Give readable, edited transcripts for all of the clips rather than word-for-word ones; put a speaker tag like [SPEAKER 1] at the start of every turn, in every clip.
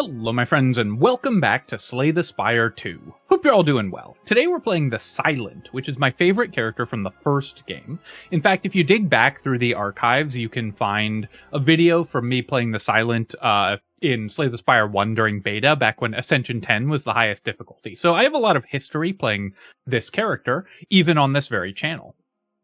[SPEAKER 1] Hello my friends and welcome back to Slay the Spire 2. Hope you're all doing well. Today we're playing the Silent, which is my favorite character from the first game. In fact, if you dig back through the archives, you can find a video from me playing the Silent in Slay the Spire 1 during beta, back when Ascension 10 was the highest difficulty. So I have a lot of history playing this character, even on this very channel.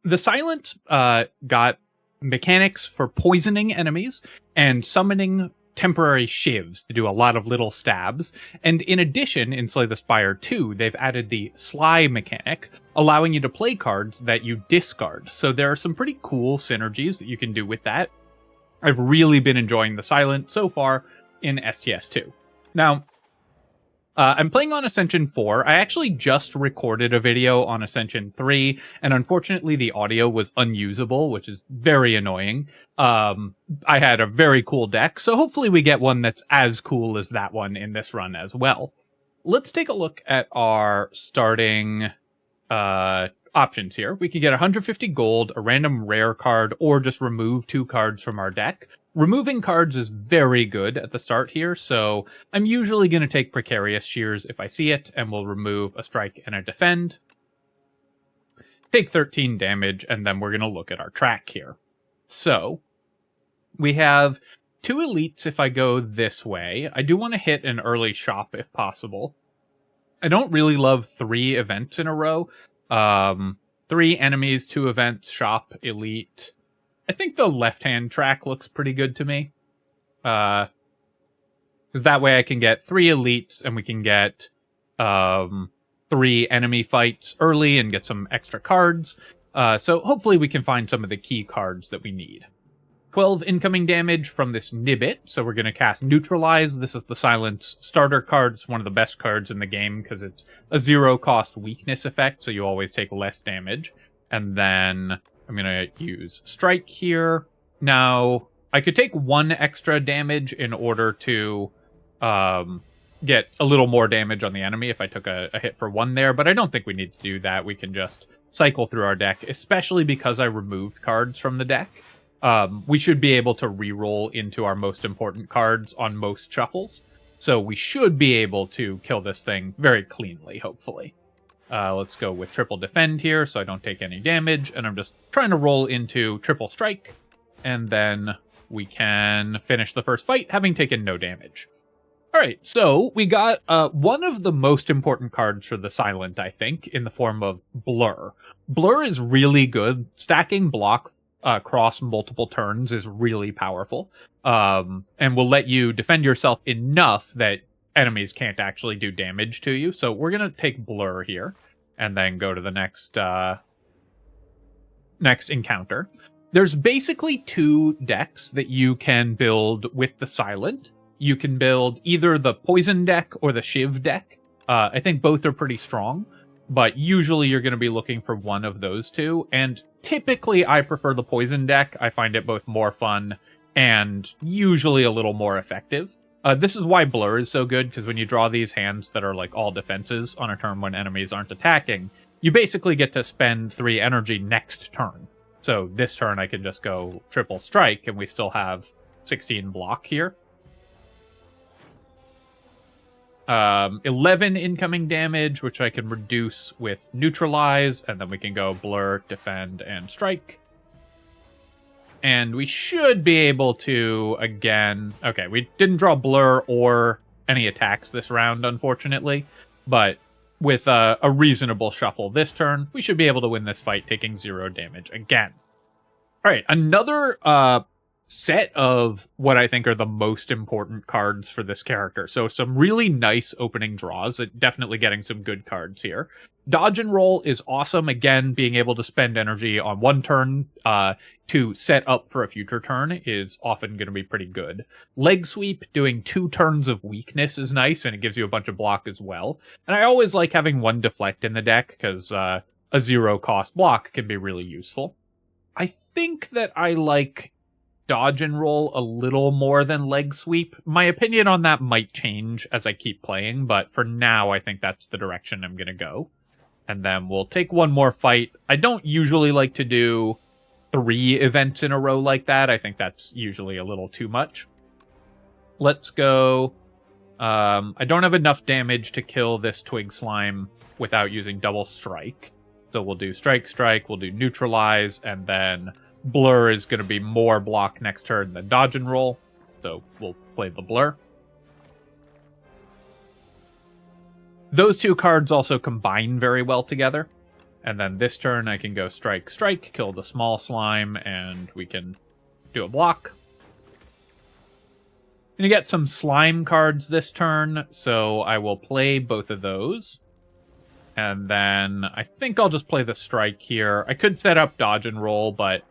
[SPEAKER 1] The Silent got mechanics for poisoning enemies and summoning temporary shivs to do a lot of little stabs, and in addition, in Slay the Spire 2, they've added the Sly mechanic, allowing you to play cards that you discard. So there are some pretty cool synergies that you can do with that. I've really been enjoying the Silent so far in STS 2. Now, I'm playing on Ascension 4. I actually just recorded a video on Ascension 3, and unfortunately the audio was unusable, which is very annoying. I had a very cool deck, so hopefully we get one that's as cool as that one in this run as well. Let's take a look at our starting options here. We can get 150 gold, a random rare card, or just remove 2 cards from our deck. Removing cards is very good at the start here, so I'm usually going to take Precarious Shears if I see it, and we'll remove a strike and a defend. Take 13 damage, and then we're going to look at our track here. So, we have 2 elites if I go this way. I do want to hit an early shop if possible. I don't really love 3 events in a row. 3 enemies, 2 events, shop, elite. I think the left-hand track looks pretty good to me. Because that way I can get 3 elites, and we can get 3 enemy fights early and get some extra cards. So hopefully we can find some of the key cards that we need. 12 incoming damage from this Nibbit, so we're going to cast Neutralize. This is the Silence starter card. It's one of the best cards in the game because it's a 0-cost weakness effect, so you always take less damage. And then I'm going to use Strike here. Now, I could take 1 extra damage in order to get a little more damage on the enemy if I took a hit for 1 there, but I don't think we need to do that. We can just cycle through our deck, especially because I removed cards from the deck. We should be able to reroll into our most important cards on most shuffles, so we should be able to kill this thing very cleanly, hopefully. Let's go with triple defend here so I don't take any damage, and I'm just trying to roll into triple strike, and then we can finish the first fight having taken no damage. Alright, so we got one of the most important cards for the Silent, I think, in the form of Blur. Blur is really good. Stacking block across multiple turns is really powerful, and will let you defend yourself enough that enemies can't actually do damage to you. So we're going to take Blur here and then go to the next encounter. There's basically 2 decks that you can build with the Silent. You can build either the Poison deck or the Shiv deck. I think both are pretty strong, but usually you're going to be looking for one of those 2. And typically I prefer the Poison deck. I find it both more fun and usually a little more effective. This is why Blur is so good, because when you draw these hands that are like all defenses on a turn when enemies aren't attacking, you basically get to spend 3 energy next turn. So this turn I can just go triple strike, and we still have 16 block here. 11 incoming damage, which I can reduce with Neutralize, and then we can go Blur, Defend, and Strike. And we should be able to, again... Okay, we didn't draw Blur or any attacks this round, unfortunately. But with a reasonable shuffle this turn, we should be able to win this fight, taking 0 damage again. Alright, another set of what I think are the most important cards for this character. So some really nice opening draws, definitely getting some good cards here. Dodge and Roll is awesome. Again, being able to spend energy on 1 turn to set up for a future turn is often going to be pretty good. Leg Sweep, doing 2 turns of weakness is nice, and it gives you a bunch of block as well. And I always like having 1 Deflect in the deck, because a 0-cost block can be really useful. I think that I like Dodge and Roll a little more than Leg Sweep. My opinion on that might change as I keep playing, but for now I think that's the direction I'm going to go. And then we'll take 1 more fight. I don't usually like to do 3 events in a row like that. I think that's usually a little too much. Let's go I don't have enough damage to kill this twig slime without using double strike. So we'll do strike, strike, we'll do neutralize, and then blur is going to be more block next turn than dodge and roll. So we'll play the blur. Those two cards also combine very well together. And then this turn I can go strike, strike, kill the small slime, and we can do a block. I'm going to get some slime cards this turn, so I will play both of those. And then I think I'll just play the strike here. I could set up dodge and roll, but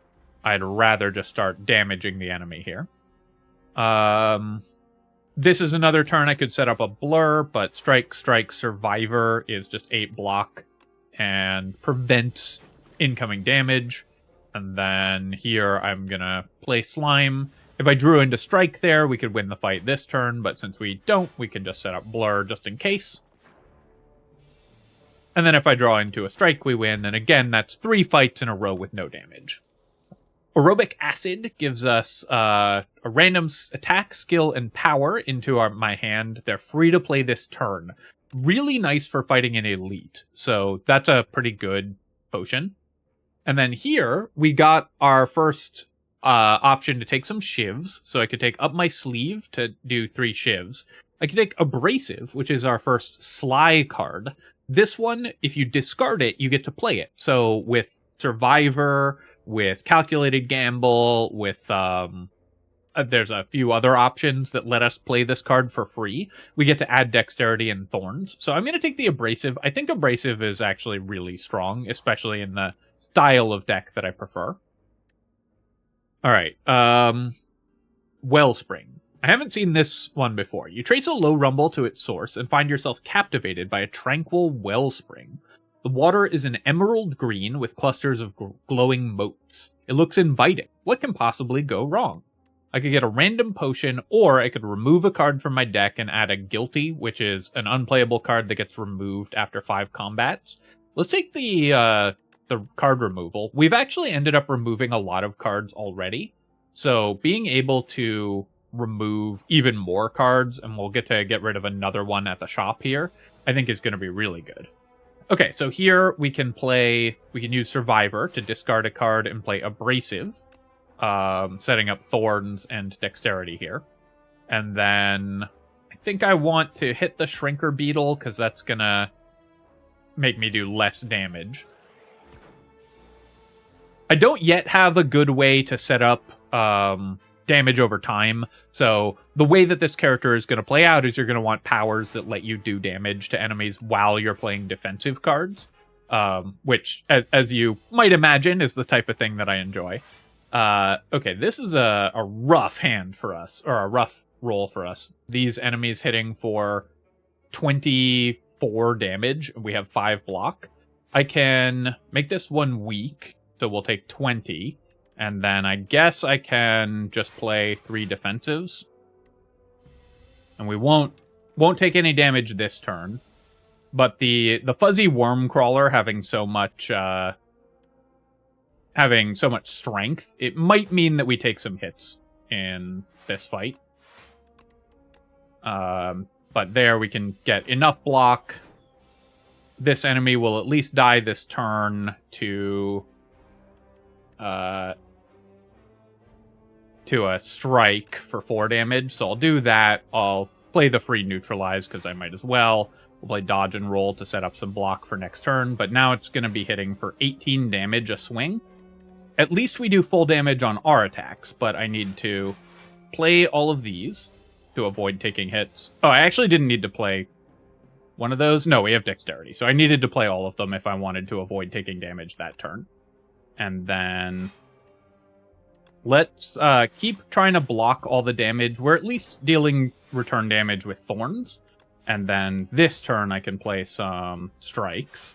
[SPEAKER 1] I'd rather just start damaging the enemy here. This is another turn I could set up a blur, but strike, strike, survivor is just 8 block and prevents incoming damage. And then here I'm going to play slime. If I drew into strike there, we could win the fight this turn, but since we don't, we can just set up blur just in case. And then if I draw into a strike, we win, and again, that's 3 fights in a row with no damage. Aerobic Acid gives us a random attack, skill, and power into my hand. They're free to play this turn. Really nice for fighting an elite, so that's a pretty good potion. And then here, we got our first option to take some shivs, so I could take up my sleeve to do 3 shivs. I could take Abrasive, which is our first Sly card. This one, if you discard it, you get to play it. So with Survivor, with Calculated Gamble, with there's a few other options that let us play this card for free. We get to add Dexterity and Thorns. So I'm going to take the Abrasive. I think Abrasive is actually really strong, especially in the style of deck that I prefer. All right, Wellspring. I haven't seen this one before. You trace a low rumble to its source and find yourself captivated by a tranquil wellspring. The water is an emerald green with clusters of glowing motes. It looks inviting. What can possibly go wrong? I could get a random potion, or I could remove a card from my deck and add a Guilty, which is an unplayable card that gets removed after 5 combats. Let's take the card removal. We've actually ended up removing a lot of cards already, so being able to remove even more cards, and we'll get to get rid of another one at the shop here, I think is going to be really good. Okay, so here we can use Survivor to discard a card and play Abrasive, setting up Thorns and Dexterity here. And then I think I want to hit the Shrinker Beetle, because that's going to make me do less damage. I don't yet have a good way to set up damage over time. So the way that this character is going to play out is you're going to want powers that let you do damage to enemies while you're playing defensive cards, which, as you might imagine, is the type of thing that I enjoy. Okay, this is a rough hand for us, or a rough roll for us. These enemies hitting for 24 damage. We have 5 block. I can make this one weak, so we'll take 20. And then I guess I can just play 3 defensives. And we won't take any damage this turn. But the fuzzy worm crawler having so much strength, it might mean that we take some hits in this fight. But there we can get enough block. This enemy will at least die this turn to a strike for 4 damage. So I'll do that. I'll play the free neutralize because I might as well. We'll play dodge and roll to set up some block for next turn. But now it's going to be hitting for 18 damage a swing. At least we do full damage on our attacks, but I need to play all of these to avoid taking hits. Oh, I actually didn't need to play one of those. No, we have dexterity. So I needed to play all of them if I wanted to avoid taking damage that turn. And then let's keep trying to block all the damage. We're at least dealing return damage with Thorns. And then this turn I can play some strikes.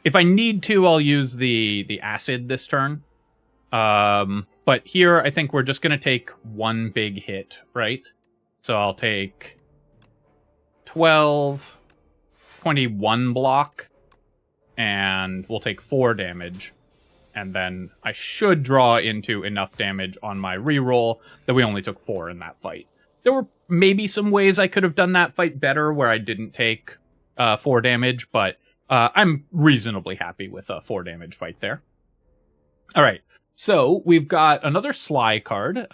[SPEAKER 1] If I need to, I'll use the acid this turn. But here I think we're just going to take one big hit, right? So I'll take 12, 21 block, and we'll take 4 damage. And then I should draw into enough damage on my reroll that we only took 4 in that fight. There were maybe some ways I could have done that fight better where I didn't take 4 damage, but I'm reasonably happy with a 4 damage fight there. All right, so we've got another Sly card.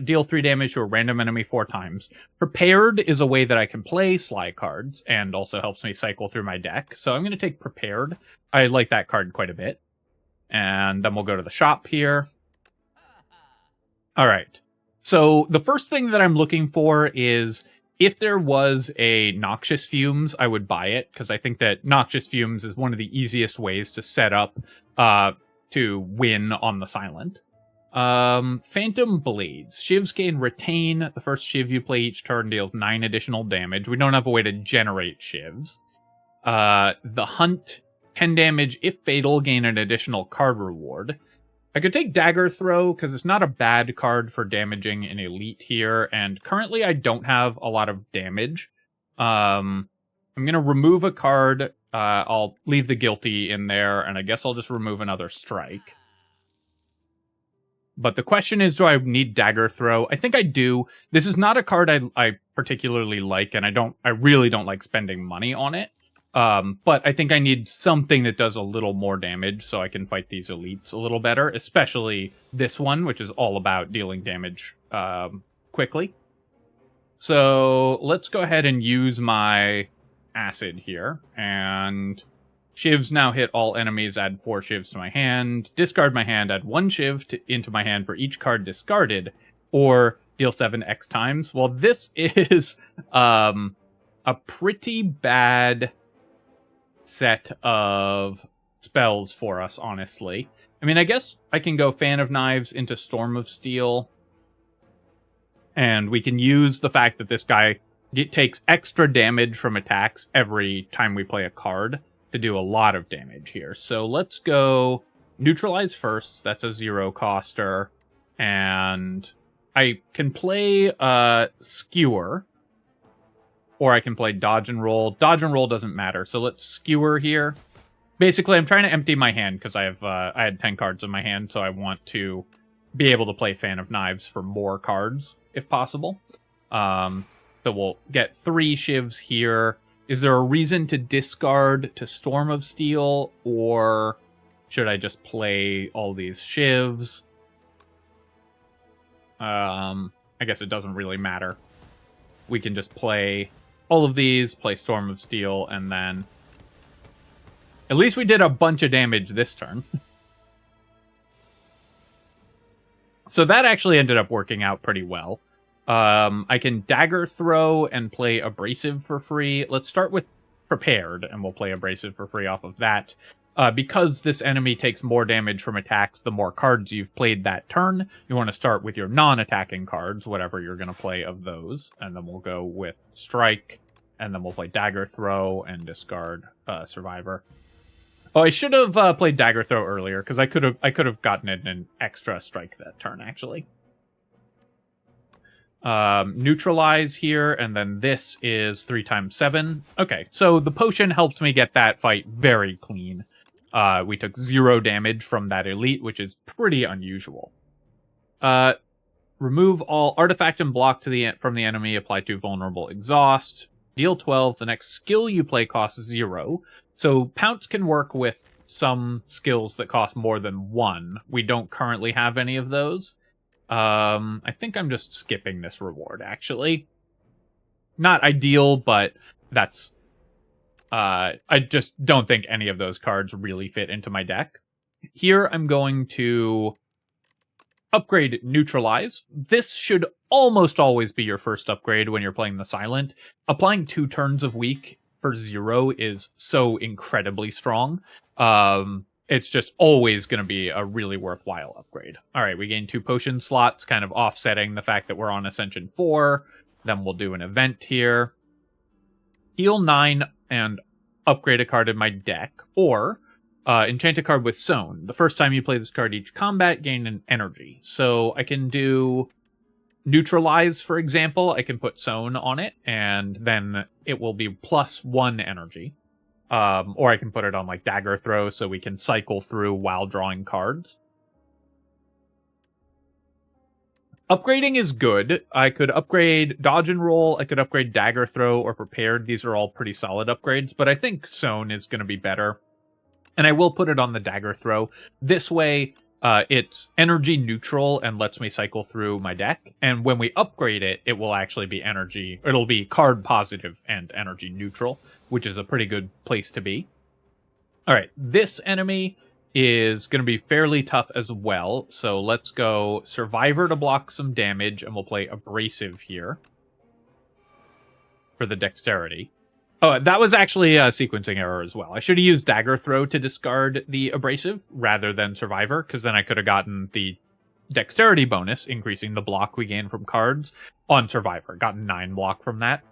[SPEAKER 1] Deal 3 damage to a random enemy 4 times. Prepared is a way that I can play Sly cards and also helps me cycle through my deck. So I'm going to take Prepared. I like that card quite a bit. And then we'll go to the shop here. All right. So the first thing that I'm looking for is if there was a Noxious Fumes, I would buy it because I think that Noxious Fumes is one of the easiest ways to set up to win on the Silent. Phantom Blades. Shivs gain Retain. The first Shiv you play each turn deals 9 additional damage. We don't have a way to generate Shivs. The Hunt. 10 damage. If fatal, gain an additional card reward. I could take Dagger Throw, because it's not a bad card for damaging an elite here, and currently I don't have a lot of damage. I'm going to remove a card. I'll leave the Guilty in there, and I guess I'll just remove another Strike. But the question is, do I need Dagger Throw? I think I do. This is not a card I particularly like, and I really don't like spending money on it. But I think I need something that does a little more damage so I can fight these elites a little better, especially this one, which is all about dealing damage quickly. So let's go ahead and use my acid here, and Shivs now hit all enemies, add 4 Shivs to my hand, discard my hand, add 1 Shiv into my hand for each card discarded, or deal 7 X times. Well, this is a pretty bad set of spells for us, honestly. I mean, I guess I can go Fan of Knives into Storm of Steel, and we can use the fact that this guy takes extra damage from attacks every time we play a card to do a lot of damage here. So let's go Neutralize first. That's a 0-coster, and I can play Skewer, or I can play Dodge and Roll. Dodge and Roll doesn't matter, so let's Skewer here. Basically, I'm trying to empty my hand because I had 10 cards in my hand, so I want to be able to play Fan of Knives for more cards, if possible. So we'll get 3 Shivs here. Is there a reason to discard to Storm of Steel, or should I just play all these Shivs? I guess it doesn't really matter. We can just play all of these, play Storm of Steel, and then at least we did a bunch of damage this turn. So that actually ended up working out pretty well. I can Dagger Throw and play Abrasive for free. Let's start with Prepared, and we'll play Abrasive for free off of that. Because this enemy takes more damage from attacks the more cards you've played that turn, you want to start with your non-attacking cards, whatever you're going to play of those. And then we'll go with Strike, and then we'll play Dagger Throw and discard Survivor. Oh, I should have played Dagger Throw earlier, because I could have gotten an extra Strike that turn, actually. Neutralize here, and then this is 3 times 7. Okay, so the potion helped me get that fight very clean. We took 0 damage from that elite, which is pretty unusual. Remove all artifact and block from the enemy. Apply 2 vulnerable exhaust. Deal 12. The next skill you play costs 0. So Pounce can work with some skills that cost more than 1. We don't currently have any of those. I think I'm just skipping this reward, actually. Not ideal, but that's... I just don't think any of those cards really fit into my deck. Here, I'm going to upgrade Neutralize. This should almost always be your first upgrade when you're playing the Silent. Applying 2 turns of weak for 0 is so incredibly strong. It's just always going to be a really worthwhile upgrade. All right, we gain 2 potion slots, kind of offsetting the fact that we're on Ascension 4. Then we'll do an event here. Heal 9 and upgrade a card in my deck, or enchant a card with Sown. The first time you play this card each combat, gain an energy. So I can do Neutralize, for example. I can put Sown on it, and then it will be +1 energy. Or I can put it on like Dagger Throw so we can cycle through while drawing cards. Upgrading is good. I could upgrade Dodge and Roll, I could upgrade Dagger Throw or Prepared. These are all pretty solid upgrades, but I think Sown is going to be better. And I will put it on the Dagger Throw. This way, it's energy neutral and lets me cycle through my deck. And when we upgrade it, it will actually be energy... It'll be card positive and energy neutral, which is a pretty good place to be. Alright, this enemy is going to be fairly tough as well. So let's go Survivor to block some damage, and we'll play Abrasive here for the dexterity. Oh, that was actually a sequencing error as well. I should have used Dagger Throw to discard the Abrasive rather than Survivor, because then I could have gotten the dexterity bonus, increasing the block we gain from cards on Survivor. Gotten 9 block from that,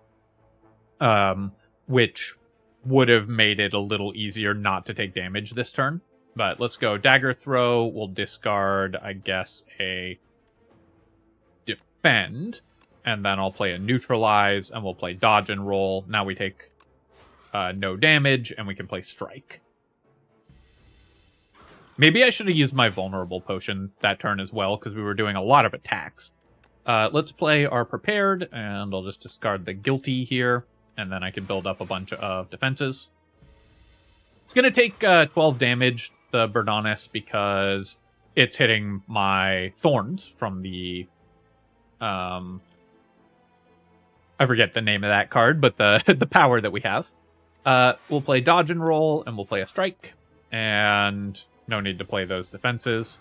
[SPEAKER 1] which would have made it a little easier not to take damage this turn. But let's go Dagger Throw. We'll discard, I guess, a Defend. And then I'll play a Neutralize, and we'll play Dodge and Roll. Now we take no damage, and we can play Strike. Maybe I should have used my Vulnerable Potion that turn as well, because we were doing a lot of attacks. Let's play our Prepared, and I'll just discard the Guilty here, and then I can build up a bunch of defenses. It's going to take 12 damage, the Burdonis, because it's hitting my Thorns from the... I forget the name of that card, but the power that we have. We'll play Dodge and Roll, and we'll play a Strike. And no need to play those defenses.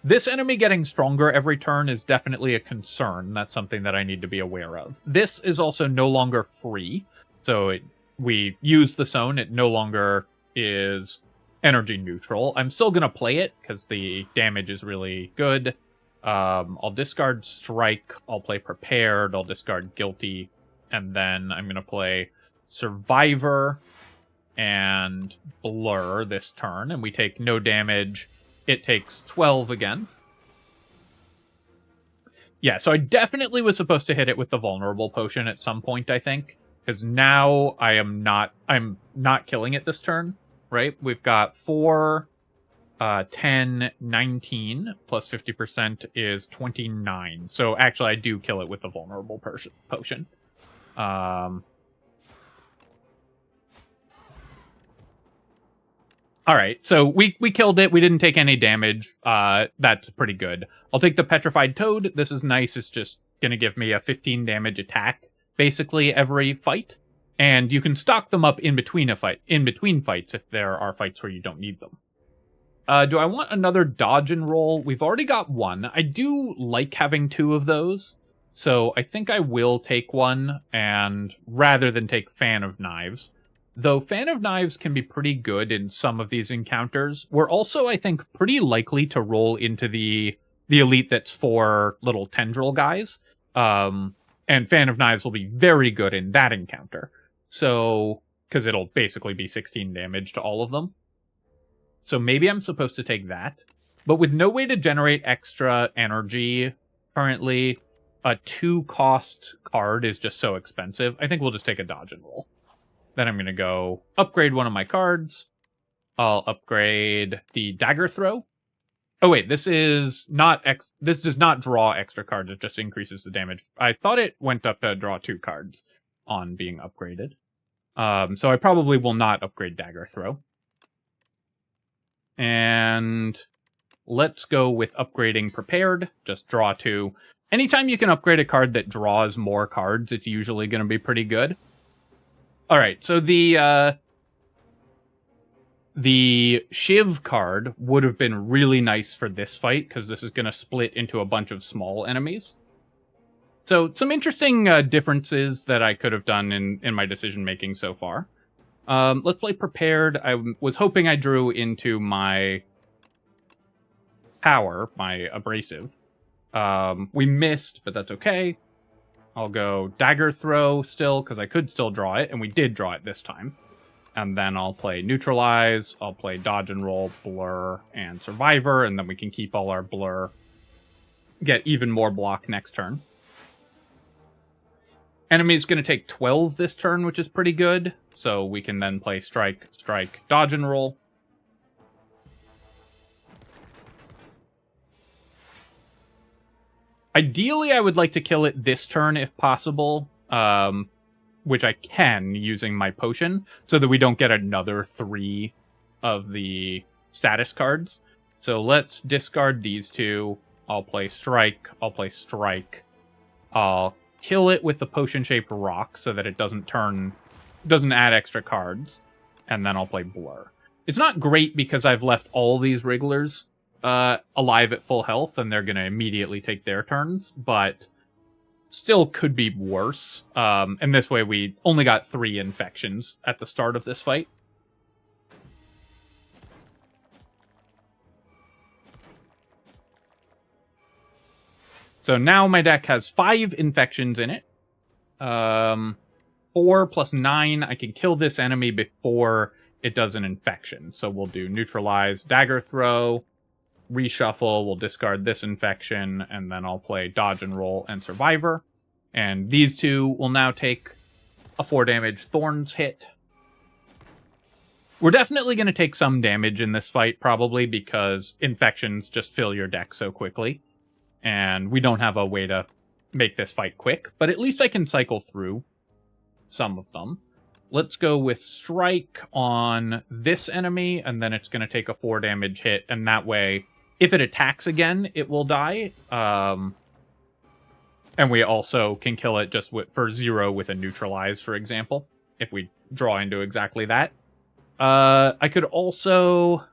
[SPEAKER 1] This enemy getting stronger every turn is definitely a concern. That's something that I need to be aware of. This is also no longer free. So we use the Sown. It no longer is energy neutral. I'm still going to play it, because the damage is really good. I'll discard Strike, I'll play Prepared, I'll discard Guilty, and then I'm going to play Survivor and Blur this turn, and we take no damage. It takes 12 again. Yeah, so I definitely was supposed to hit it with the Vulnerable Potion at some point, I think, because now I'm not killing it this turn, right? We've got 4... 10, 19, plus 50% is 29. So actually I do kill it with the Vulnerable Potion. Alright, so we killed it. We didn't take any damage. That's pretty good. I'll take the Petrified Toad. This is nice. It's just going to give me a 15 damage attack, basically, every fight. And you can stock them up in between fights if there are fights where you don't need them. Do I want another Dodge and Roll? We've already got one. I do like having 2 of those, so I think I will take one, and rather than take Fan of Knives. Though Fan of Knives can be pretty good in some of these encounters. We're also, I think, pretty likely to roll into the elite that's 4 little tendril guys. And Fan of Knives will be very good in that encounter. So, because it'll basically be 16 damage to all of them. So maybe I'm supposed to take that. But with no way to generate extra energy currently, a 2-cost card is just so expensive. I think we'll just take a Dodge and Roll. Then I'm going to go upgrade one of my cards. I'll upgrade the Dagger Throw. Oh wait, this is not this does not draw extra cards, it just increases the damage. I thought it went up to draw 2 cards on being upgraded. So I probably will not upgrade Dagger Throw. And let's go with upgrading Prepared. Just draw 2. Anytime you can upgrade a card that draws more cards, it's usually going to be pretty good. Alright, so the Shiv card would have been really nice for this fight, because this is going to split into a bunch of small enemies. So, some interesting differences that I could have done in my decision-making so far. Let's play Prepared. I was hoping I drew into my power, my Abrasive. We missed, but that's okay. I'll go Dagger Throw still, because I could still draw it, and we did draw it this time. And then I'll play Neutralize, I'll play Dodge and Roll, Blur, and Survivor, and then we can keep all our Blur. Get even more block next turn. Enemy's going to take 12 this turn, which is pretty good. So we can then play Strike, Strike, Dodge and Roll. Ideally, I would like to kill it this turn if possible, which I can using my potion, so that we don't get another 3 of the status cards. So let's discard these 2. I'll play Strike. I'll play Strike. I'll kill it with the potion-shaped rock so that it doesn't add extra cards. And then I'll play Blur. It's not great because I've left all these Wrigglers alive at full health, and they're going to immediately take their turns, but still could be worse. And this way we only got 3 infections at the start of this fight. So now my deck has 5 infections in it. 4 plus 9, I can kill this enemy before it does an infection. So we'll do Neutralize, Dagger Throw, reshuffle, we'll discard this infection, and then I'll play Dodge and Roll and Survivor. And these 2 will now take a 4 damage Thorns hit. We're definitely going to take some damage in this fight, probably, because infections just fill your deck so quickly. And we don't have a way to make this fight quick, but at least I can cycle through some of them. Let's go with Strike on this enemy, and then it's going to take a 4 damage hit, and that way, if it attacks again, it will die. And we also can kill it just for 0 with a Neutralize, for example, if we draw into exactly that. I could also...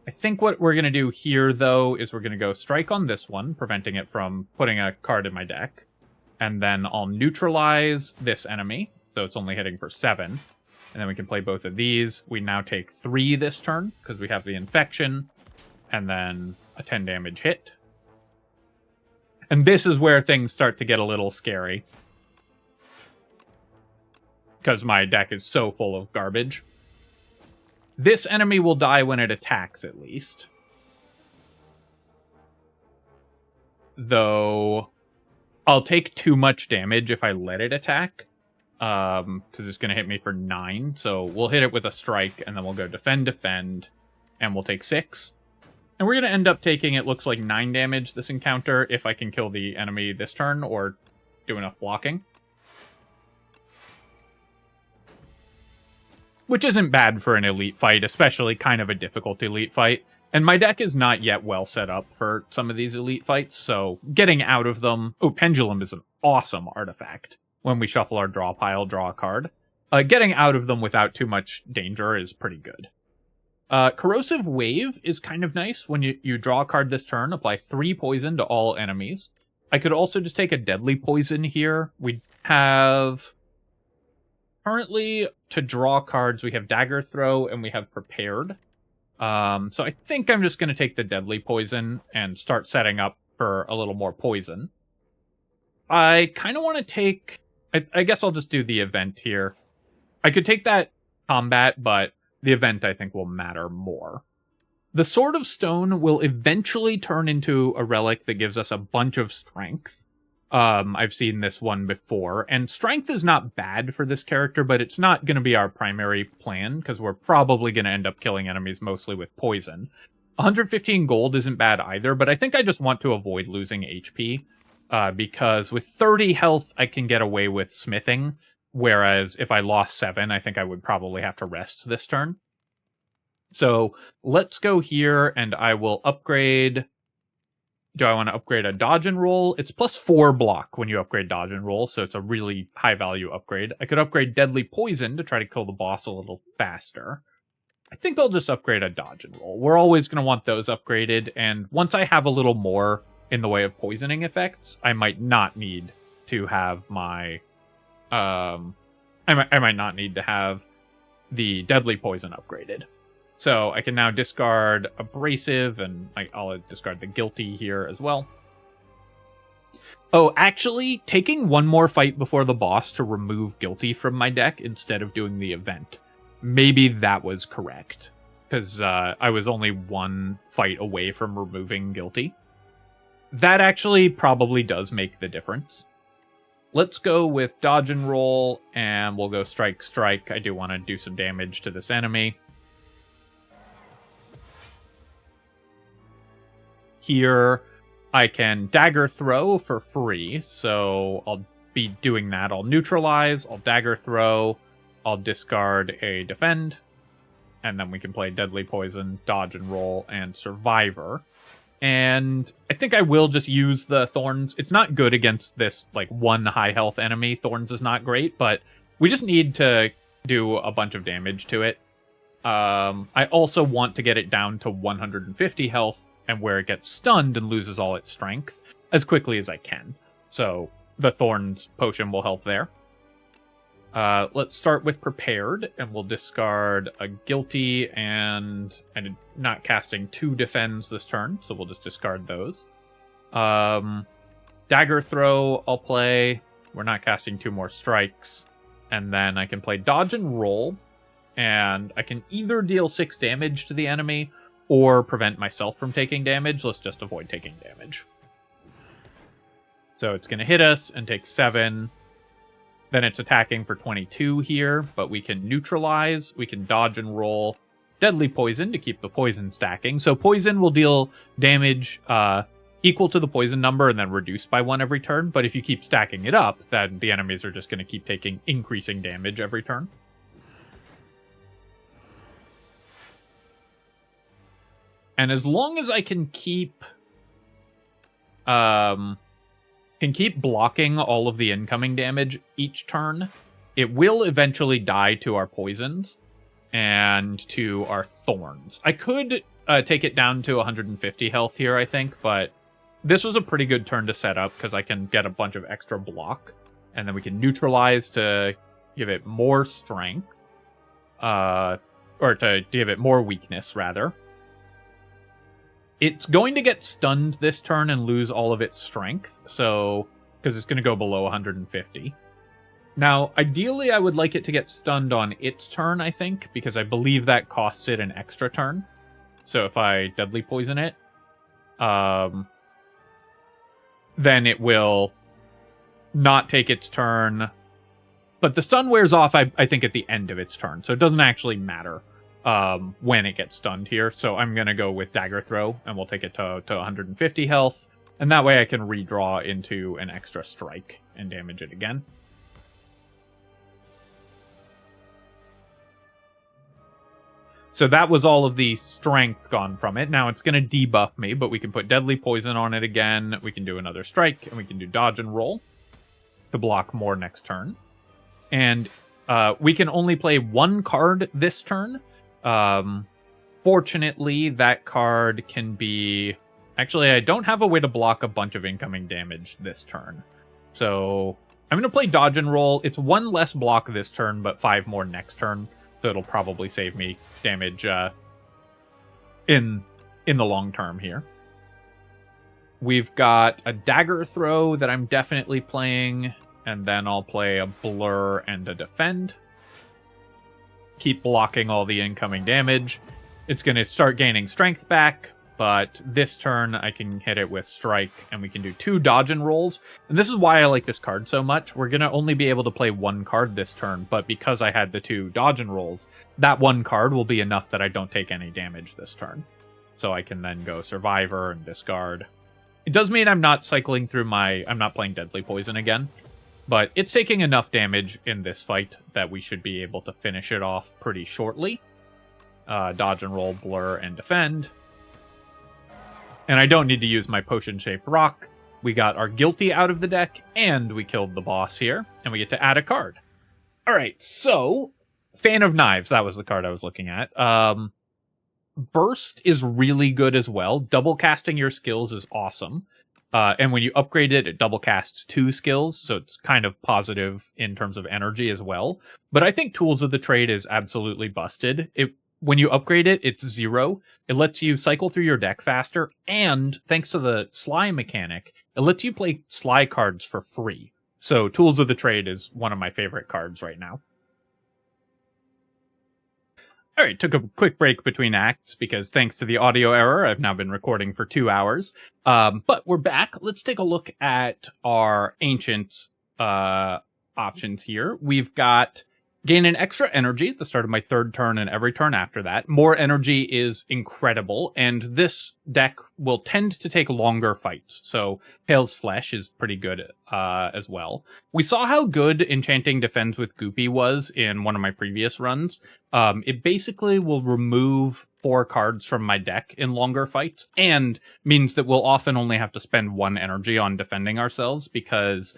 [SPEAKER 1] I think what we're going to do here, though, is we're going to go Strike on this one, preventing it from putting a card in my deck. And then I'll Neutralize this enemy, so it's only hitting for 7. And then we can play both of these. We now take 3 this turn, because we have the infection, and then a 10 damage hit. And this is where things start to get a little scary, because my deck is so full of garbage. This enemy will die when it attacks, at least. Though, I'll take too much damage if I let it attack. Because it's going to hit me for 9. So we'll hit it with a Strike, and then we'll go Defend, and we'll take 6. And we're going to end up taking, it looks like, 9 damage this encounter, if I can kill the enemy this turn, or do enough blocking. Which isn't bad for an elite fight, especially kind of a difficult elite fight. And my deck is not yet well set up for some of these elite fights, so getting out of them... Oh, Pendulum is an awesome artifact. When we shuffle our draw pile, draw a card. Getting out of them without too much danger is pretty good. Corrosive Wave is kind of nice. When you draw a card this turn, apply 3 poison to all enemies. I could also just take a Deadly Poison here. We have... Currently, to draw cards, we have Dagger Throw and we have Prepared. So I think I'm just going to take the Deadly Poison and start setting up for a little more poison. I kind of want to take... I guess I'll just do the event here. I could take that combat, but the event I think will matter more. The Sword of Stone will eventually turn into a relic that gives us a bunch of strength. I've seen this one before, and strength is not bad for this character, but it's not going to be our primary plan, because we're probably going to end up killing enemies mostly with poison. 115 gold isn't bad either, but I think I just want to avoid losing HP, because with 30 health, I can get away with smithing, whereas if I lost 7, I think I would probably have to rest this turn. So let's go here, and I will upgrade... Do I want to upgrade a Dodge and Roll? It's plus 4 block when you upgrade Dodge and Roll, so it's a really high-value upgrade. I could upgrade Deadly Poison to try to kill the boss a little faster. I think I'll just upgrade a Dodge and Roll. We're always going to want those upgraded, and once I have a little more in the way of poisoning effects, I might not need to have my... I might not need to have the Deadly Poison upgraded. So I can now discard Abrasive, and I'll discard the Guilty here as well. Oh, actually, taking one more fight before the boss to remove Guilty from my deck instead of doing the event. Maybe that was correct, because I was only one fight away from removing Guilty. That actually probably does make the difference. Let's go with Dodge and Roll, and we'll go Strike, Strike. I do want to do some damage to this enemy. Here, I can dagger throw for free, so I'll be doing that. I'll neutralize, I'll dagger throw, I'll discard a defend, and then we can play deadly poison, dodge and roll, and survivor. And I think I will just use the thorns. It's not good against this like one high health enemy. Thorns is not great, but we just need to do a bunch of damage to it. I also want to get it down to 150 health, and where it gets stunned and loses all its strength as quickly as I can. So the Thorns potion will help there. Let's start with Prepared, and we'll discard a Guilty and not casting 2 defends this turn, so we'll just discard those. Dagger Throw I'll play. We're not casting 2 more strikes. And then I can play Dodge and Roll, and I can either deal 6 damage to the enemy or prevent myself from taking damage. Let's just avoid taking damage. So it's going to hit us and take 7. Then it's attacking for 22 here, but we can neutralize. We can dodge and roll deadly poison to keep the poison stacking. So poison will deal damage equal to the poison number and then reduced by 1 every turn. But if you keep stacking it up, then the enemies are just going to keep taking increasing damage every turn. And as long as I can keep blocking all of the incoming damage each turn, it will eventually die to our poisons and to our thorns. I could take it down to 150 health here, I think, but this was a pretty good turn to set up because I can get a bunch of extra block, and then we can neutralize to give it more strength, or to give it more weakness, rather. It's going to get stunned this turn and lose all of its strength, so because it's going to go below 150. Now, ideally, I would like it to get stunned on its turn, I think, because I believe that costs it an extra turn. So if I deadly poison it, then it will not take its turn. But the stun wears off, I think, at the end of its turn, so it doesn't actually matter when it gets stunned here. So I'm going to go with Dagger Throw, and we'll take it to 150 health. And that way I can redraw into an extra strike and damage it again. So that was all of the strength gone from it. Now it's going to debuff me, but we can put Deadly Poison on it again. We can do another strike, and we can do Dodge and Roll to block more next turn. And we can only play 1 card this turn. Fortunately, that card can be... Actually, I don't have a way to block a bunch of incoming damage this turn. So I'm going to play Dodge and Roll. It's 1 less block this turn, but 5 more next turn. So it'll probably save me damage in the long term here. We've got a Dagger Throw that I'm definitely playing. And then I'll play a Blur and a Defend. Keep blocking all the incoming damage. It's going to start gaining strength back, but this turn I can hit it with Strike, and we can do 2 Dodge and Rolls. And this is why I like this card so much. We're going to only be able to play 1 card this turn, but because I had the 2 Dodge and Rolls, that 1 card will be enough that I don't take any damage this turn. So I can then go Survivor and discard. It does mean I'm not cycling through I'm not playing Deadly Poison again. But it's taking enough damage in this fight that we should be able to finish it off pretty shortly. Dodge and Roll, Blur, and Defend. And I don't need to use my Potion-Shaped Rock. We got our Guilty out of the deck, and we killed the boss here. And we get to add a card. Alright, so... Fan of Knives, that was the card I was looking at. Burst is really good as well. Double casting your skills is awesome. And when you upgrade it, it double casts 2 skills, so it's kind of positive in terms of energy as well. But I think Tools of the Trade is absolutely busted. When you upgrade it, it's 0. It lets you cycle through your deck faster, and thanks to the Sly mechanic, it lets you play Sly cards for free. So Tools of the Trade is one of my favorite cards right now. Alright, took a quick break between acts because thanks to the audio error, I've now been recording for 2 hours. But we're back. Let's take a look at our Ancient options here. We've got Gain an extra energy at the start of my third turn and every turn after that. More energy is incredible, and this deck will tend to take longer fights, so Pale's Flesh is pretty good as well. We saw how good Enchanting Defends with Goopy was in one of my previous runs. It basically will remove 4 cards from my deck in longer fights, and means that we'll often only have to spend 1 energy on defending ourselves, because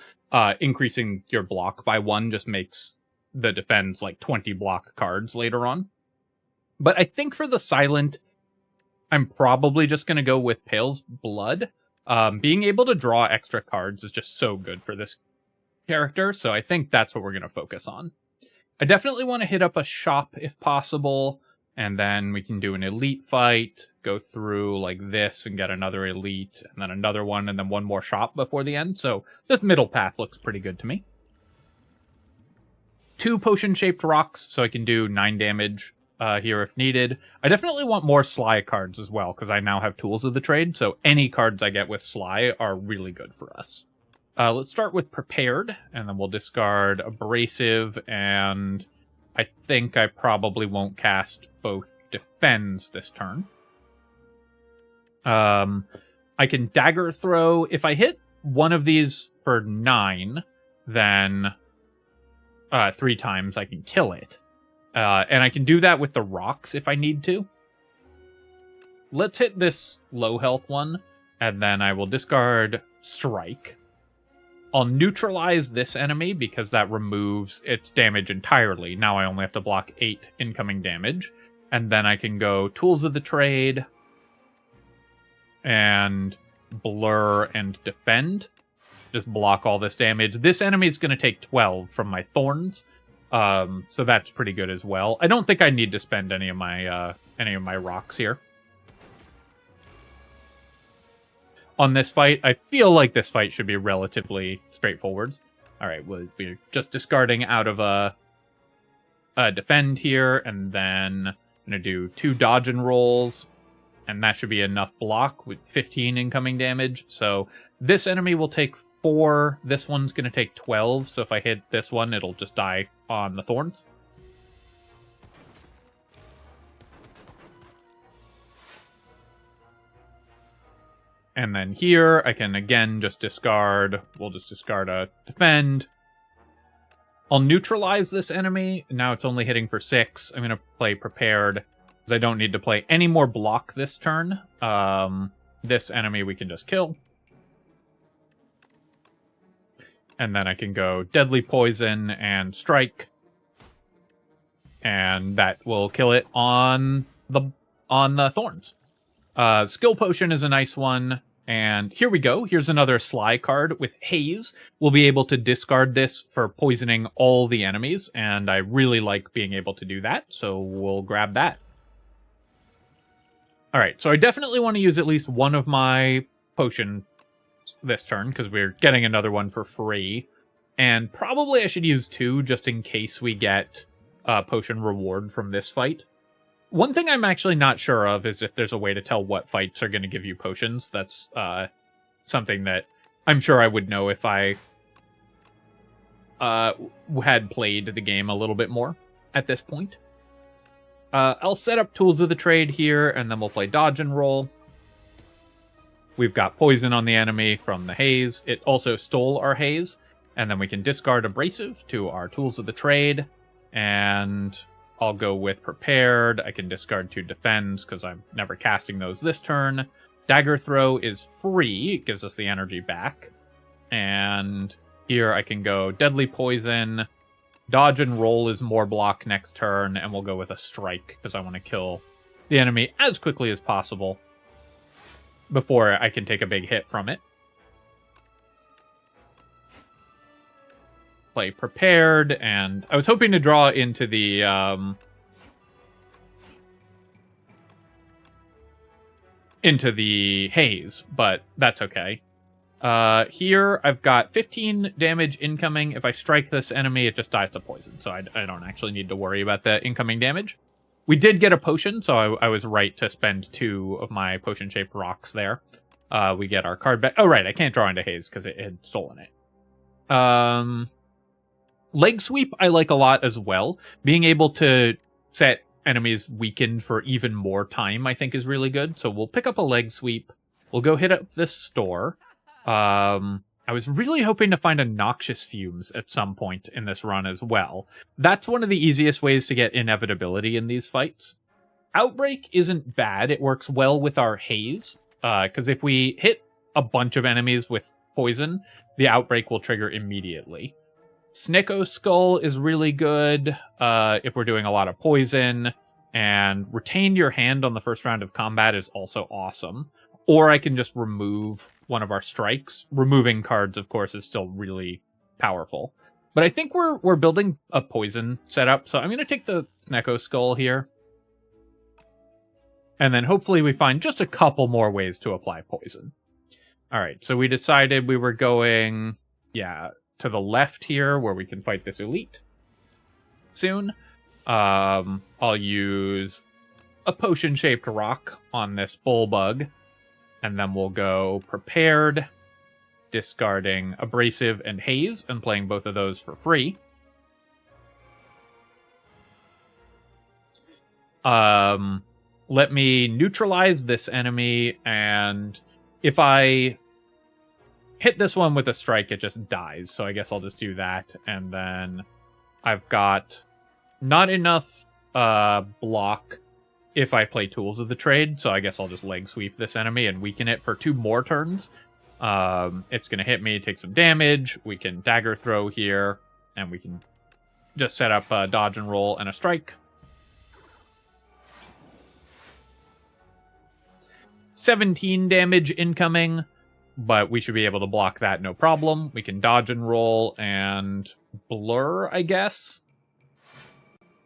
[SPEAKER 1] increasing your block by 1 just makes the defends like 20 block cards later on. But I think for the Silent, I'm probably just going to go with Pale's Blood. Being able to draw extra cards is just so good for this character, so I think that's what we're going to focus on. I definitely want to hit up a shop if possible, and then we can do an elite fight, go through like this and get another elite, and then another one, and then one more shop before the end. So this middle path looks pretty good to me. 2 potion-shaped rocks, so I can do 9 damage here if needed. I definitely want more Sly cards as well, because I now have Tools of the Trade, so any cards I get with Sly are really good for us. Let's start with Prepared, and then we'll discard Abrasive, and I think I probably won't cast both Defends this turn. I can Dagger Throw. If I hit one of these for 9, then 3 times I can kill it. And I can do that with the rocks if I need to. Let's hit this low health one, and then I will discard Strike. I'll neutralize this enemy because that removes its damage entirely. Now I only have to block 8 incoming damage. And then I can go Tools of the Trade and Blur and Defend. Just block all this damage. This enemy is going to take 12 from my Thorns, so that's pretty good as well. I don't think I need to spend any of my rocks here. On this fight, I feel like this fight should be relatively straightforward. All right, we're just discarding out of a Defend here, and then I'm going to do 2 dodge and rolls, and that should be enough block with 15 incoming damage. So this enemy will take 4. This one's going to take 12, so if I hit this one, it'll just die on the Thorns. And then here, I can again just discard. We'll just discard a Defend. I'll neutralize this enemy. Now it's only hitting for 6. I'm going to play Prepared, because I don't need to play any more block this turn. This enemy we can just kill. And then I can go Deadly Poison and Strike. And that will kill it on the Thorns. Skill Potion is a nice one. And here we go. Here's another Sly card with Haze. We'll be able to discard this for poisoning all the enemies. And I really like being able to do that. So we'll grab that. Alright, so I definitely want to use at least one of my potion this turn, because we're getting another one for free. And probably I should use 2, just in case we get a potion reward from this fight. One thing I'm actually not sure of is if there's a way to tell what fights are going to give you potions. That's something that I'm sure I would know if I had played the game a little bit more at this point. I'll set up Tools of the Trade here, and then we'll play Dodge and Roll. We've got Poison on the enemy from the Haze. It also stole our Haze. And then we can discard Abrasive to our Tools of the Trade. And I'll go with Prepared. I can discard 2 Defends because I'm never casting those this turn. Dagger Throw is free. It gives us the energy back. And here I can go Deadly Poison. Dodge and Roll is more block next turn. And we'll go with a Strike because I want to kill the enemy as quickly as possible before I can take a big hit from it. Play Prepared, and I was hoping to draw into the Haze, but that's okay. Here I've got 15 damage incoming. If I strike this enemy, it just dies to poison, so I don't actually need to worry about the incoming damage. We did get a potion, so I was right to spend 2 of my potion-shaped rocks there. We get our card back. Oh, right, I can't draw into Haze because it had stolen it. Leg sweep I like a lot as well. Being able to set enemies weakened for even more time I think is really good. So we'll pick up a leg sweep. We'll go hit up this store. I was really hoping to find a noxious fumes at some point in this run as well. That's one of the easiest ways to get inevitability in these fights. Outbreak isn't bad. It works well with our haze, because if we hit a bunch of enemies with poison, the outbreak will trigger immediately. Snicko Skull is really good if we're doing a lot of poison, and Retain Your Hand on the first round of combat is also awesome. Or I can just remove one of our strikes. Removing cards, of course, is still really powerful. But I think we're building a poison setup, so I'm going to take the Snicko Skull here. And then hopefully we find just a couple more ways to apply poison. Alright, so we decided we were going, to the left here, where we can fight this elite soon. I'll use a potion-shaped rock on this bullbug. And then we'll go Prepared, discarding Abrasive and Haze, and playing both of those for free. Let me neutralize this enemy, and if I hit this one with a strike, it just dies. So I guess I'll just do that, and then I've got not enough block if I play Tools of the Trade, so I guess I'll just leg sweep this enemy and weaken it for 2 more turns. It's going to hit me, take some damage. We can dagger throw here, and we can just set up a dodge and roll and a strike. 17 damage incoming, but we should be able to block that no problem. We can dodge and roll and blur, I guess.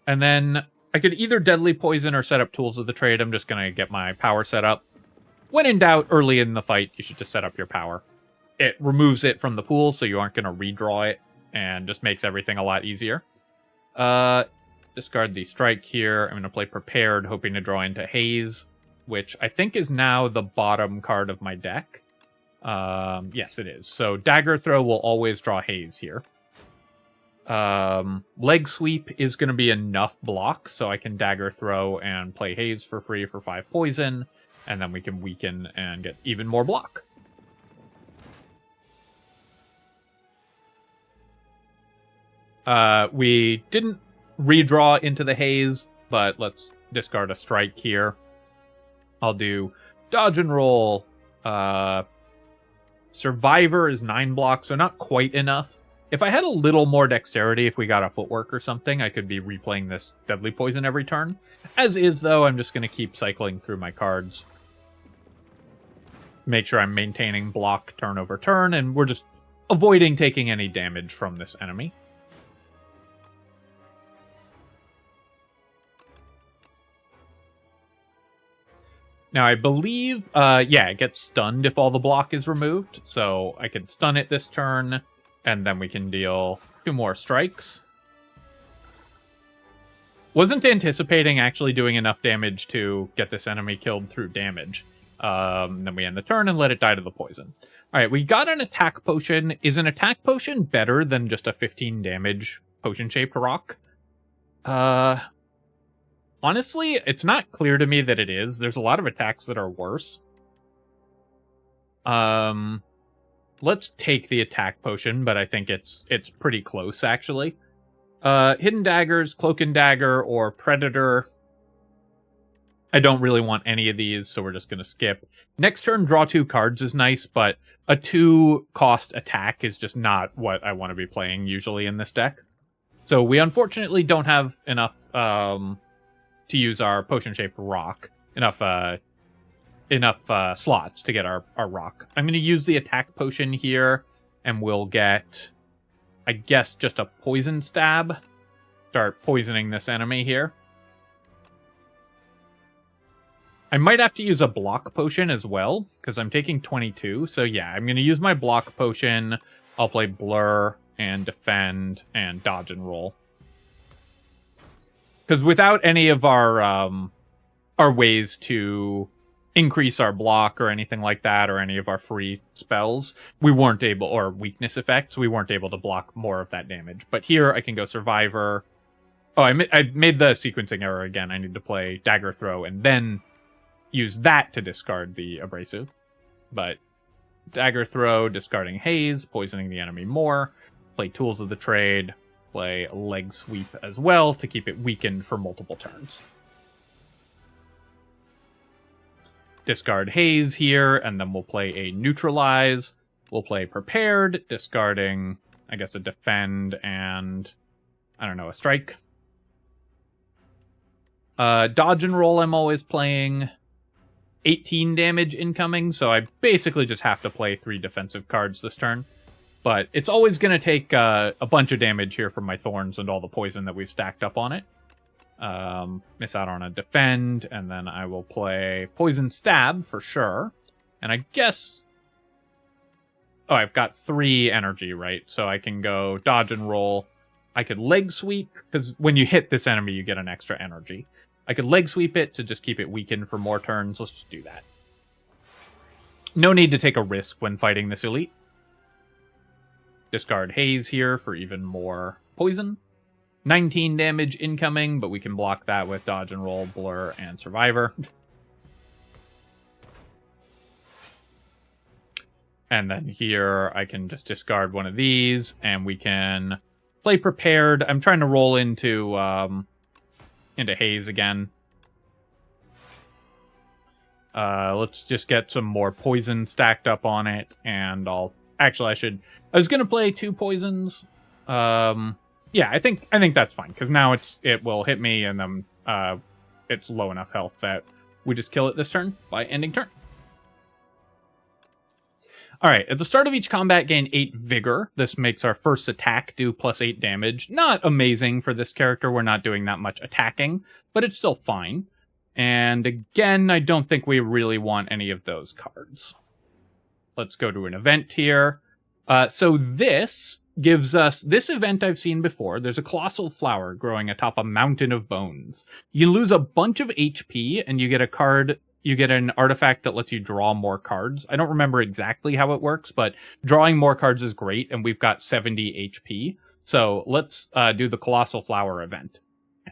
[SPEAKER 1] And then I could either Deadly Poison or set up Tools of the Trade. I'm just going to get my power set up. When in doubt, early in the fight, you should just set up your power. It removes it from the pool, so you aren't going to redraw it, and just makes everything a lot easier. Discard the strike here. I'm going to play Prepared, hoping to draw into Haze, which I think is now the bottom card of my deck. Yes, it is. So Dagger Throw will always draw Haze here. Leg Sweep is going to be enough block, so I can Dagger Throw and play Haze for free for 5 poison, and then we can weaken and get even more block. We didn't redraw into the Haze, but let's discard a strike here. I'll do Dodge and Roll. Survivor is 9 blocks, so not quite enough. If I had a little more dexterity, if we got a footwork or something, I could be replaying this Deadly Poison every turn. As is, though, I'm just going to keep cycling through my cards. Make sure I'm maintaining block turn over turn, and we're just avoiding taking any damage from this enemy. Now, I believe, it gets stunned if all the block is removed, so I can stun it this turn, and then we can deal 2 more strikes. Wasn't anticipating actually doing enough damage to get this enemy killed through damage. Then we end the turn and let it die to the poison. Alright, we got an attack potion. Is an attack potion better than just a 15 damage potion-shaped rock? Honestly, it's not clear to me that it is. There's a lot of attacks that are worse. Let's take the attack potion, but I think it's pretty close, actually. Hidden Daggers, Cloak and Dagger, or Predator. I don't really want any of these, so we're just going to skip. Next turn, draw 2 cards is nice, but a 2-cost attack is just not what I want to be playing usually in this deck. So we unfortunately don't have enough to use our potion-shaped rock. Enough slots to get our rock. I'm going to use the attack potion here, and we'll get, I guess, just a poison stab. Start poisoning this enemy here. I might have to use a block potion as well, because I'm taking 22. So yeah, I'm going to use my block potion. I'll play Blur and Defend and Dodge and Roll. Because without any of our ways to increase our block or anything like that, or any of our free spells, we weren't able, or weakness effects, we weren't able to block more of that damage. But here I can go Survivor. Oh, I made the sequencing error again. I need to play Dagger Throw and then use that to discard the Abrasive. But Dagger Throw, discarding Haze, poisoning the enemy more. Play Tools of the Trade, play Leg Sweep as well to keep it weakened for multiple turns. Discard Haze here, and then we'll play a Neutralize. We'll play Prepared, discarding, I guess, a Defend and, I don't know, a Strike. Dodge and Roll I'm always playing. 18 damage incoming, so I basically just have to play 3 defensive cards this turn. But it's always going to take a bunch of damage here from my Thorns and all the poison that we've stacked up on it. Miss out on a Defend, and then I will play Poison Stab for sure. And I guess... Oh, I've got 3 energy, right? So I can go Dodge and Roll. I could Leg Sweep, because when you hit this enemy, you get an extra energy. I could Leg Sweep it to just keep it weakened for more turns. Let's just do that. No need to take a risk when fighting this elite. Discard Haze here for even more poison. 19 damage incoming, but we can block that with Dodge and Roll, Blur, and Survivor. And then here I can just discard one of these, and we can play Prepared. I'm trying to roll into Haze again. Let's just get some more poison stacked up on it, and I'll... Actually, I was gonna play 2 poisons. Yeah, I think that's fine, because now it will hit me, and then it's low enough health that we just kill it this turn by ending turn. Alright, at the start of each combat, gain 8 Vigor. This makes our first attack do +8 damage. Not amazing for this character, we're not doing that much attacking, but it's still fine. And again, I don't think we really want any of those cards. Let's go to an event here. So this gives us... This event I've seen before. There's a colossal flower growing atop a mountain of bones. You lose a bunch of HP, and you get a card... You get an artifact that lets you draw more cards. I don't remember exactly how it works, but drawing more cards is great, and we've got 70 HP. So let's do the Colossal Flower event.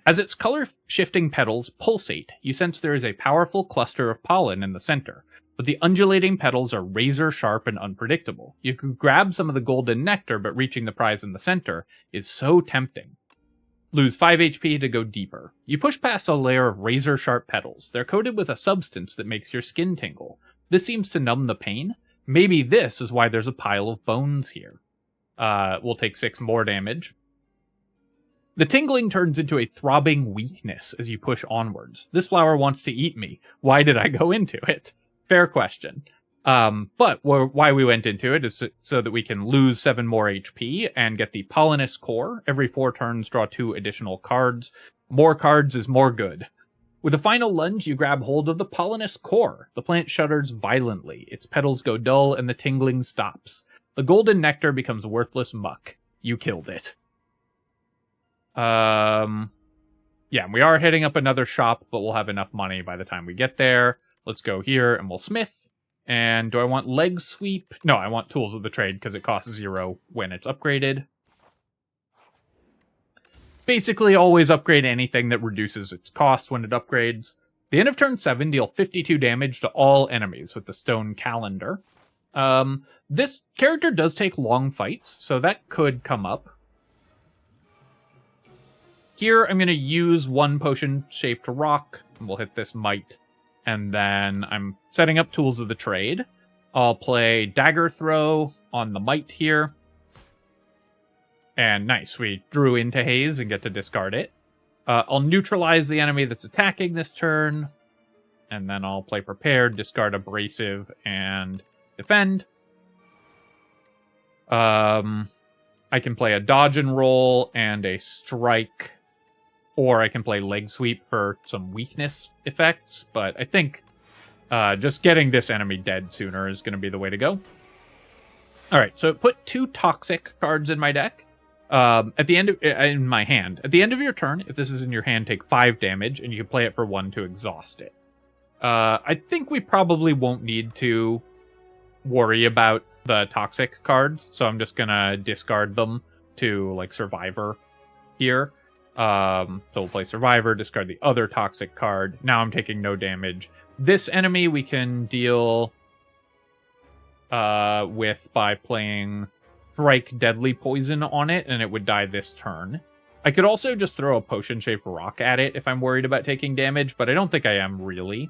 [SPEAKER 1] As its color-shifting petals pulsate, you sense there is a powerful cluster of pollen in the center, but the undulating petals are razor-sharp and unpredictable. You could grab some of the golden nectar, but reaching the prize in the center is so tempting. Lose 5 HP to go deeper. You push past a layer of razor-sharp petals. They're coated with a substance that makes your skin tingle. This seems to numb the pain. Maybe this is why there's a pile of bones here. We'll take 6 more damage. The tingling turns into a throbbing weakness as you push onwards. This flower wants to eat me. Why did I go into it? Fair question. But why we went into it is so that we can lose 7 more HP and get the Pollinous Core. Every 4 turns, draw 2 additional cards. More cards is more good. With a final lunge, you grab hold of the Pollinous Core. The plant shudders violently. Its petals go dull and the tingling stops. The golden nectar becomes worthless muck. You killed it. Yeah, we are hitting up another shop, but we'll have enough money by the time we get there. Let's go here and we'll smith. And do I want Leg Sweep? No, I want Tools of the Trade because it costs 0 when it's upgraded. Basically, always upgrade anything that reduces its cost when it upgrades. The end of turn 7, deal 52 damage to all enemies with the Stone Calendar. This character does take long fights, so that could come up. Here, I'm going to use 1 potion-shaped rock, and we'll hit this Might. And then I'm setting up Tools of the Trade. I'll play Dagger Throw on the Might here. And nice, we drew into Haze and get to discard it. I'll neutralize the enemy that's attacking this turn. And then I'll play Prepared, discard Abrasive, and Defend. I can play a Dodge and Roll and a Strike. Or I can play Leg Sweep for some weakness effects, but I think just getting this enemy dead sooner is going to be the way to go. Alright, so put 2 Toxic cards in my deck. At the end of, in my hand. At the end of your turn, if this is in your hand, take 5 damage, and you can play it for 1 to exhaust it. I think we probably won't need to worry about the toxic cards, so I'm just gonna discard them to, like, Survivor here. So we'll play Survivor, discard the other toxic card. Now I'm taking no damage. This enemy we can deal with by playing Strike Deadly Poison on it, and it would die this turn. I could also just throw a potion-shaped rock at it if I'm worried about taking damage, but I don't think I am really.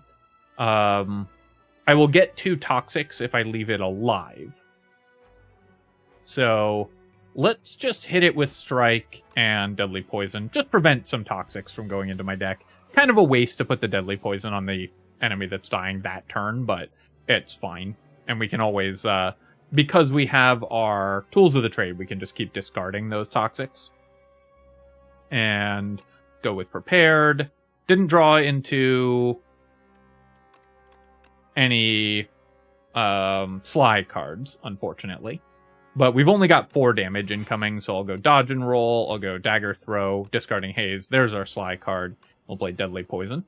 [SPEAKER 1] I will get 2 toxics if I leave it alive. So let's just hit it with Strike and Deadly Poison. Just prevent some toxics from going into my deck. Kind of a waste to put the Deadly Poison on the enemy that's dying that turn, but it's fine. And we can always, because we have our Tools of the Trade, we can just keep discarding those toxics. And go with Prepared. Didn't draw into any Sly cards, unfortunately. But we've only got 4 damage incoming, so I'll go Dodge and Roll, I'll go Dagger Throw, discarding Haze. There's our Sly card. We'll play Deadly Poison.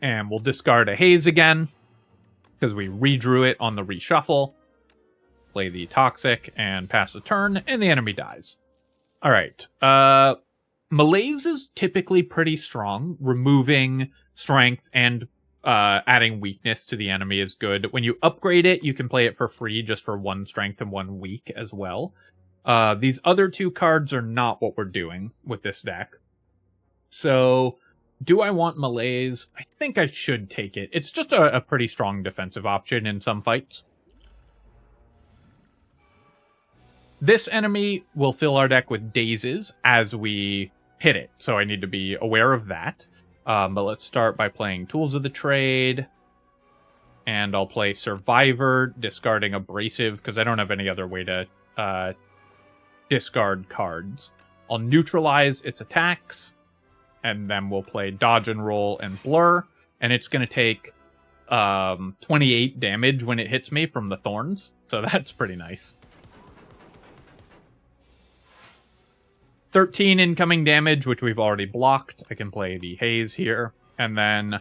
[SPEAKER 1] And we'll discard a Haze again, because we redrew it on the reshuffle. Play the Toxic and pass the turn, and the enemy dies. Alright, Malaise is typically pretty strong. Removing strength and adding weakness to the enemy is good. When you upgrade it, you can play it for free just for 1 strength and 1 weak as well. These other 2 cards are not what we're doing with this deck. So, do I want Malaise? I think I should take it. It's just a pretty strong defensive option in some fights. This enemy will fill our deck with Dazes as we hit it, so I need to be aware of that. But let's start by playing Tools of the Trade. And I'll play Survivor, discarding Abrasive, because I don't have any other way to discard cards. I'll neutralize its attacks, and then we'll play Dodge and Roll and Blur, and it's going to take 28 damage when it hits me from the Thorns, so that's pretty nice. 13 incoming damage, which we've already blocked. I can play the Haze here. And then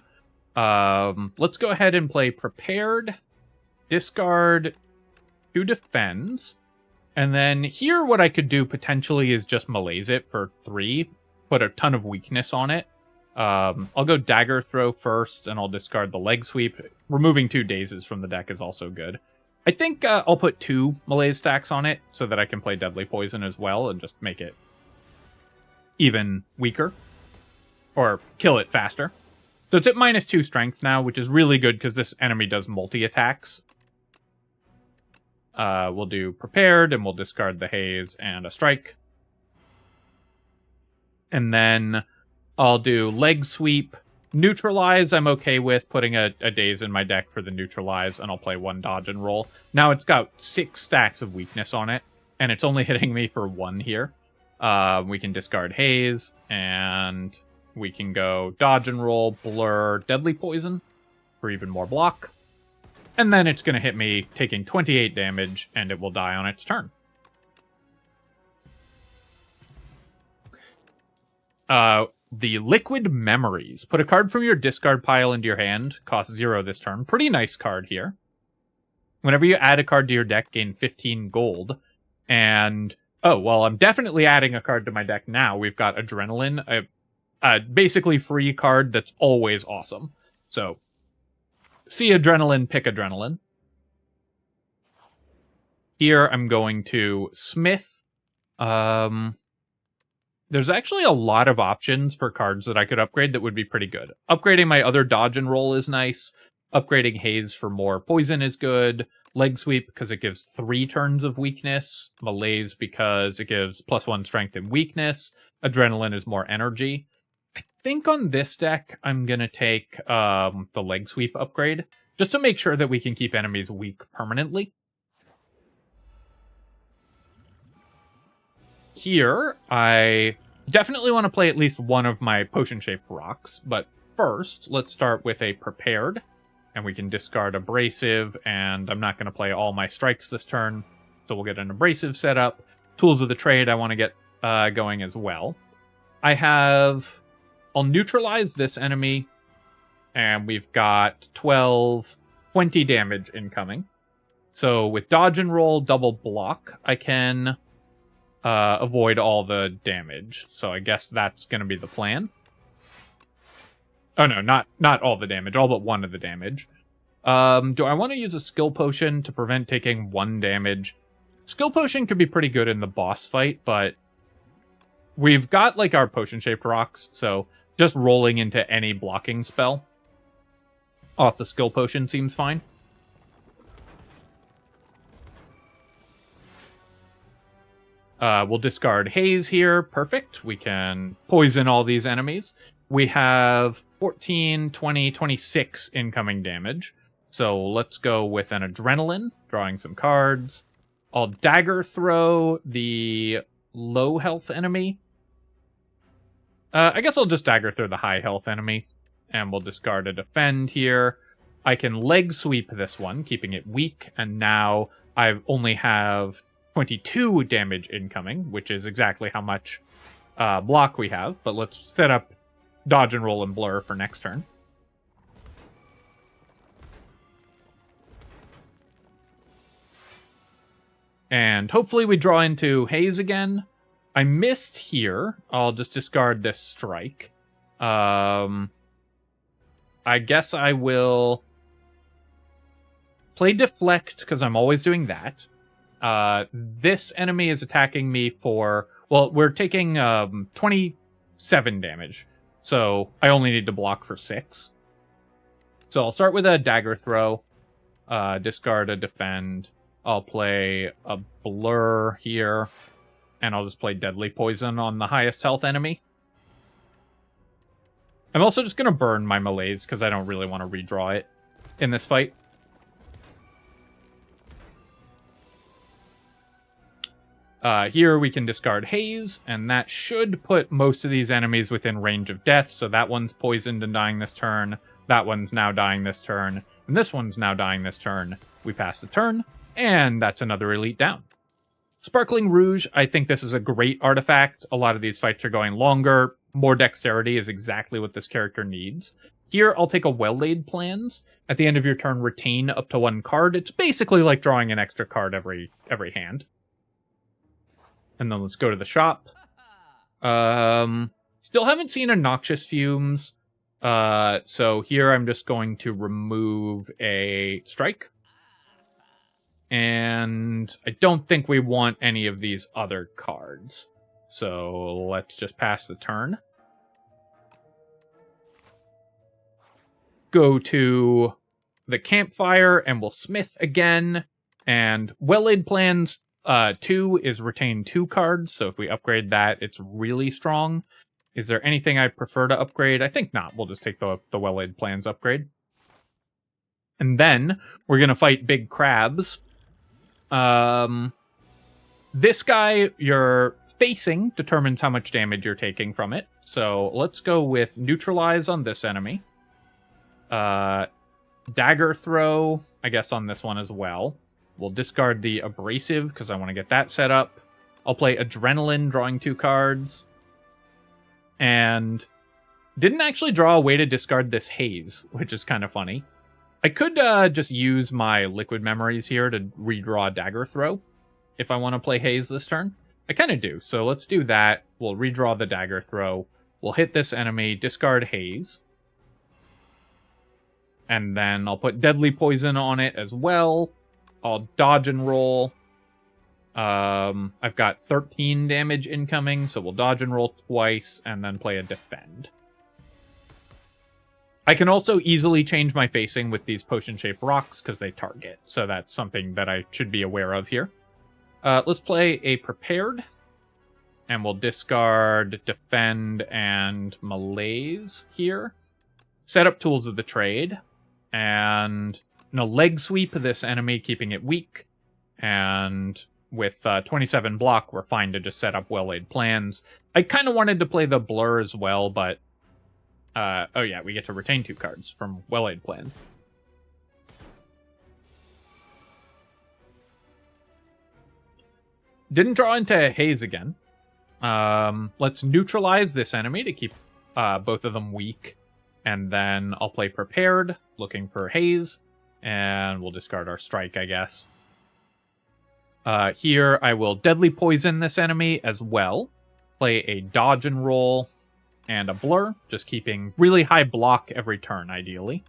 [SPEAKER 1] let's go ahead and play Prepared. Discard 2 Defends. And then here what I could do potentially is just Malaise it for 3. Put a ton of weakness on it. I'll go Dagger Throw first, and I'll discard the Leg Sweep. Removing 2 Dazes from the deck is also good. I think I'll put 2 Malaise stacks on it so that I can play Deadly Poison as well and just make it even weaker, or kill it faster. So it's at -2 strength now, which is really good because this enemy does multi-attacks. We'll do Prepared, and we'll discard the Haze and a Strike. And then I'll do Leg Sweep. Neutralize, I'm okay with putting a Daze in my deck for the Neutralize, and I'll play 1 Dodge and Roll. Now it's got 6 stacks of weakness on it, and it's only hitting me for 1 here. We can discard Haze, and we can go Dodge and Roll, Blur, Deadly Poison for even more block. And then it's going to hit me, taking 28 damage, and it will die on its turn. The Liquid Memories. Put a card from your discard pile into your hand. Cost 0 this turn. Pretty nice card here. Whenever you add a card to your deck, gain 15 gold. And oh, well, I'm definitely adding a card to my deck now. We've got Adrenaline, a basically free card that's always awesome. So, see Adrenaline, pick Adrenaline. Here, I'm going to Smith. There's actually a lot of options for cards that I could upgrade that would be pretty good. Upgrading my other Dodge and Roll is nice. Upgrading Haze for more poison is good. Leg Sweep because it gives 3 turns of weakness. Malaise because it gives +1 strength and weakness. Adrenaline is more energy. I think on this deck, I'm going to take the Leg Sweep upgrade, just to make sure that we can keep enemies weak permanently. Here, I definitely want to play at least one of my potion-shaped rocks, but first, let's start with a Prepared. And we can discard Abrasive, and I'm not going to play all my strikes this turn, so we'll get an Abrasive set up. Tools of the Trade, I want to get going as well. I'll neutralize this enemy, and we've got 20 damage incoming. So with dodge and roll, double block, I can avoid all the damage. So I guess that's going to be the plan. Oh no, not all the damage, all but one of the damage. Do I want to use a skill potion to prevent taking 1 damage? Skill potion could be pretty good in the boss fight, but we've got like our potion-shaped rocks, so just rolling into any blocking spell off the skill potion seems fine. We'll discard Haze here. Perfect. We can poison all these enemies. We have 14, 20, 26 incoming damage. So let's go with an Adrenaline, drawing some cards. I'll dagger throw the low health enemy. I guess I'll just dagger throw the high health enemy. And we'll discard a defend here. I can leg sweep this one, keeping it weak. And now I only have 22 damage incoming, which is exactly how much block we have. But let's set up dodge and roll and blur for next turn. And hopefully we draw into Haze again. I missed here. I'll just discard this strike. I guess I will play deflect, because I'm always doing that. This enemy is attacking me for... Well, we're taking 27 damage. So I only need to block for 6. So I'll start with a dagger throw. Discard a defend. I'll play a blur here. And I'll just play deadly poison on the highest health enemy. I'm also just going to burn my malaise, because I don't really want to redraw it in this fight. Here we can discard Haze, and that should put most of these enemies within range of death. So that one's poisoned and dying this turn. That one's now dying this turn. And this one's now dying this turn. We pass the turn, and that's another elite down. Sparkling Rouge, I think this is a great artifact. A lot of these fights are going longer. More dexterity is exactly what this character needs. Here, I'll take a Well-Laid Plans. At the end of your turn, retain up to 1 card. It's basically like drawing an extra card every hand. And then let's go to the shop. Still haven't seen a Noxious Fumes. So here I'm just going to remove a strike. And I don't think we want any of these other cards. So let's just pass the turn. Go to the campfire and we'll smith again. And Well-Laid Plans 2 is retain 2 cards. So if we upgrade that, it's really strong. Is there anything I prefer to upgrade? I think not. We'll just take the Well-Laid Plans upgrade. And then we're going to fight big crabs. This guy you're facing determines how much damage you're taking from it. So let's go with neutralize on this enemy. Dagger throw, I guess, on this one as well. We'll discard the abrasive because I want to get that set up. I'll play Adrenaline, drawing 2 cards. And didn't actually draw a way to discard this Haze, which is kind of funny. I could just use my liquid memories here to redraw Dagger Throw if I want to play Haze this turn. I kind of do, so let's do that. We'll redraw the Dagger Throw. We'll hit this enemy, discard Haze. And then I'll put Deadly Poison on it as well. I'll dodge and roll. I've got 13 damage incoming, so we'll dodge and roll twice and then play a defend. I can also easily change my facing with these potion-shaped rocks because they target, so that's something that I should be aware of here. Let's play a prepared, and we'll discard defend and malaise here. Set up tools of the trade, and leg sweep this enemy, keeping it weak, and with 27 block, we're fine to just set up Well-Laid Plans. I kind of wanted to play the blur as well, but oh yeah, we get to retain 2 cards from Well-Laid Plans. Didn't draw into Haze again. Let's neutralize this enemy to keep both of them weak. And then I'll play Prepared, looking for Haze. And we'll discard our Strike, I guess. Here, I will Deadly Poison this enemy as well. Play a Dodge and Roll and a Blur, just keeping really high block every turn, ideally.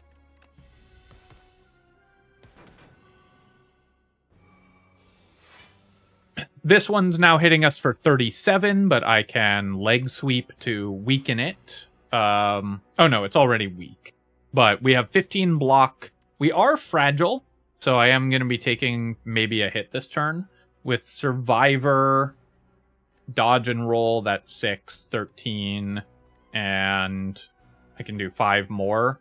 [SPEAKER 1] This one's now hitting us for 37, but I can Leg Sweep to weaken it. Oh no, it's already weak. But we have 15 block. We are fragile, so I am going to be taking maybe a hit this turn. With Survivor, Dodge and Roll, that's 6, 13, and I can do 5 more.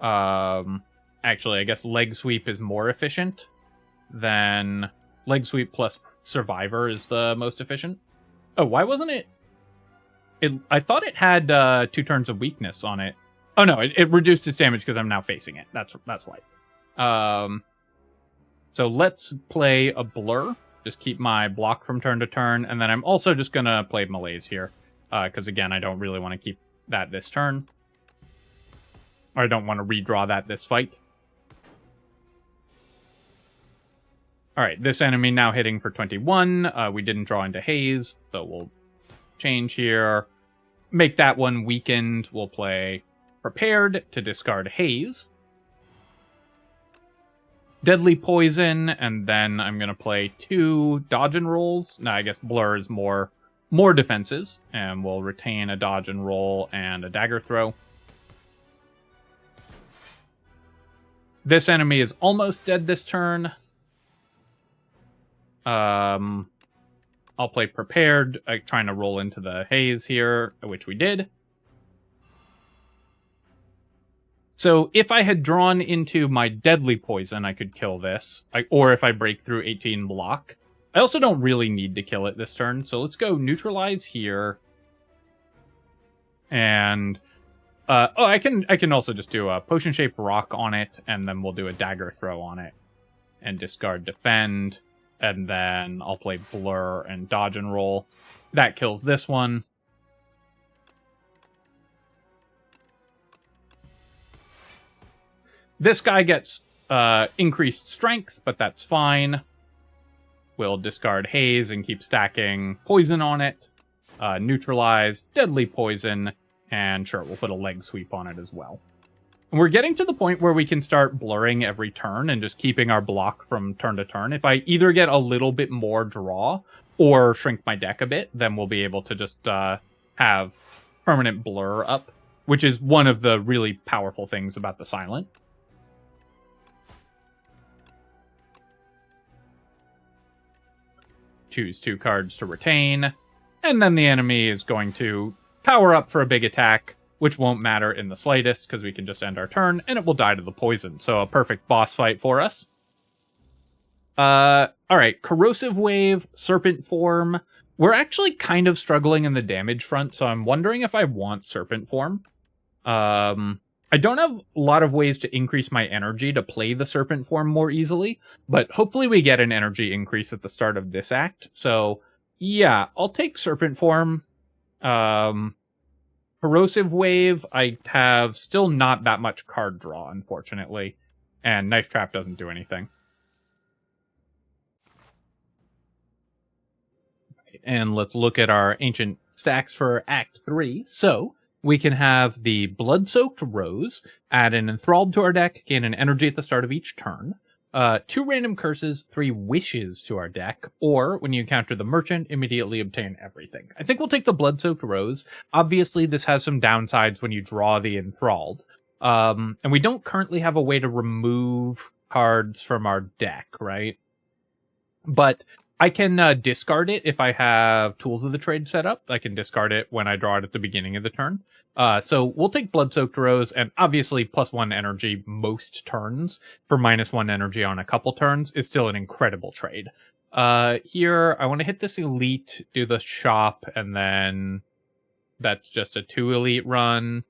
[SPEAKER 1] Actually, I guess Leg Sweep is more efficient than... Leg Sweep plus Survivor is the most efficient. Oh, why wasn't it... I thought it had 2 turns of weakness on it. Oh no, it reduced its damage because I'm now facing it. That's why. So let's play a Blur. Just keep my block from turn to turn. And then I'm also just going to play Malaise here. Because again, I don't really want to keep that this turn. Or I don't want to redraw that this fight. Alright, this enemy now hitting for 21. We didn't draw into Haze, so we'll change here. Make that one weakened. We'll play Prepared to discard Haze. Deadly Poison, and then I'm going to play 2 Dodge and Rolls. Now, I guess Blur is more defenses, and we'll retain a Dodge and Roll and a Dagger Throw. This enemy is almost dead this turn. I'll play Prepared, trying to roll into the Haze here, which we did. So if I had drawn into my Deadly Poison, I could kill this. Or if I break through 18 block. I also don't really need to kill it this turn, so let's go Neutralize here. And... I can also just do a Potion-Shaped Rock on it, and then we'll do a Dagger Throw on it. And discard Defend. And then I'll play Blur and Dodge and Roll. That kills this one. This guy gets increased strength, but that's fine. We'll discard Haze and keep stacking Poison on it. Neutralize, Deadly Poison, and sure, we'll put a Leg Sweep on it as well. And we're getting to the point where we can start blurring every turn and just keeping our block from turn to turn. If I either get a little bit more draw or shrink my deck a bit, then we'll be able to just have permanent blur up, which is one of the really powerful things about the Silent. Choose 2 cards to retain, and then the enemy is going to power up for a big attack, which won't matter in the slightest, because we can just end our turn, and it will die to the poison. So a perfect boss fight for us. Alright, Corrosive Wave, Serpent Form. We're actually kind of struggling in the damage front, so I'm wondering if I want Serpent Form. I don't have a lot of ways to increase my energy to play the Serpent Form more easily, but hopefully we get an energy increase at the start of this act. So, yeah, I'll take Serpent Form. Corrosive Wave, I have still not that much card draw, unfortunately. And Knife Trap doesn't do anything. And let's look at our ancient stacks for Act 3. So, we can have the Blood-Soaked Rose, add an Enthralled to our deck, gain an energy at the start of each turn. 2 random curses, 3 wishes to our deck, or when you encounter the merchant, immediately obtain everything. I think we'll take the Blood-Soaked Rose. Obviously, this has some downsides when you draw the Enthralled. And we don't currently have a way to remove cards from our deck, right? But I can discard it if I have Tools of the Trade set up. I can discard it when I draw it at the beginning of the turn. So we'll take Blood-Soaked Rose, and obviously +1 energy most turns for -1 energy on a couple turns is still an incredible trade. Here, I want to hit this Elite, do the shop, and then that's just a 2 Elite run.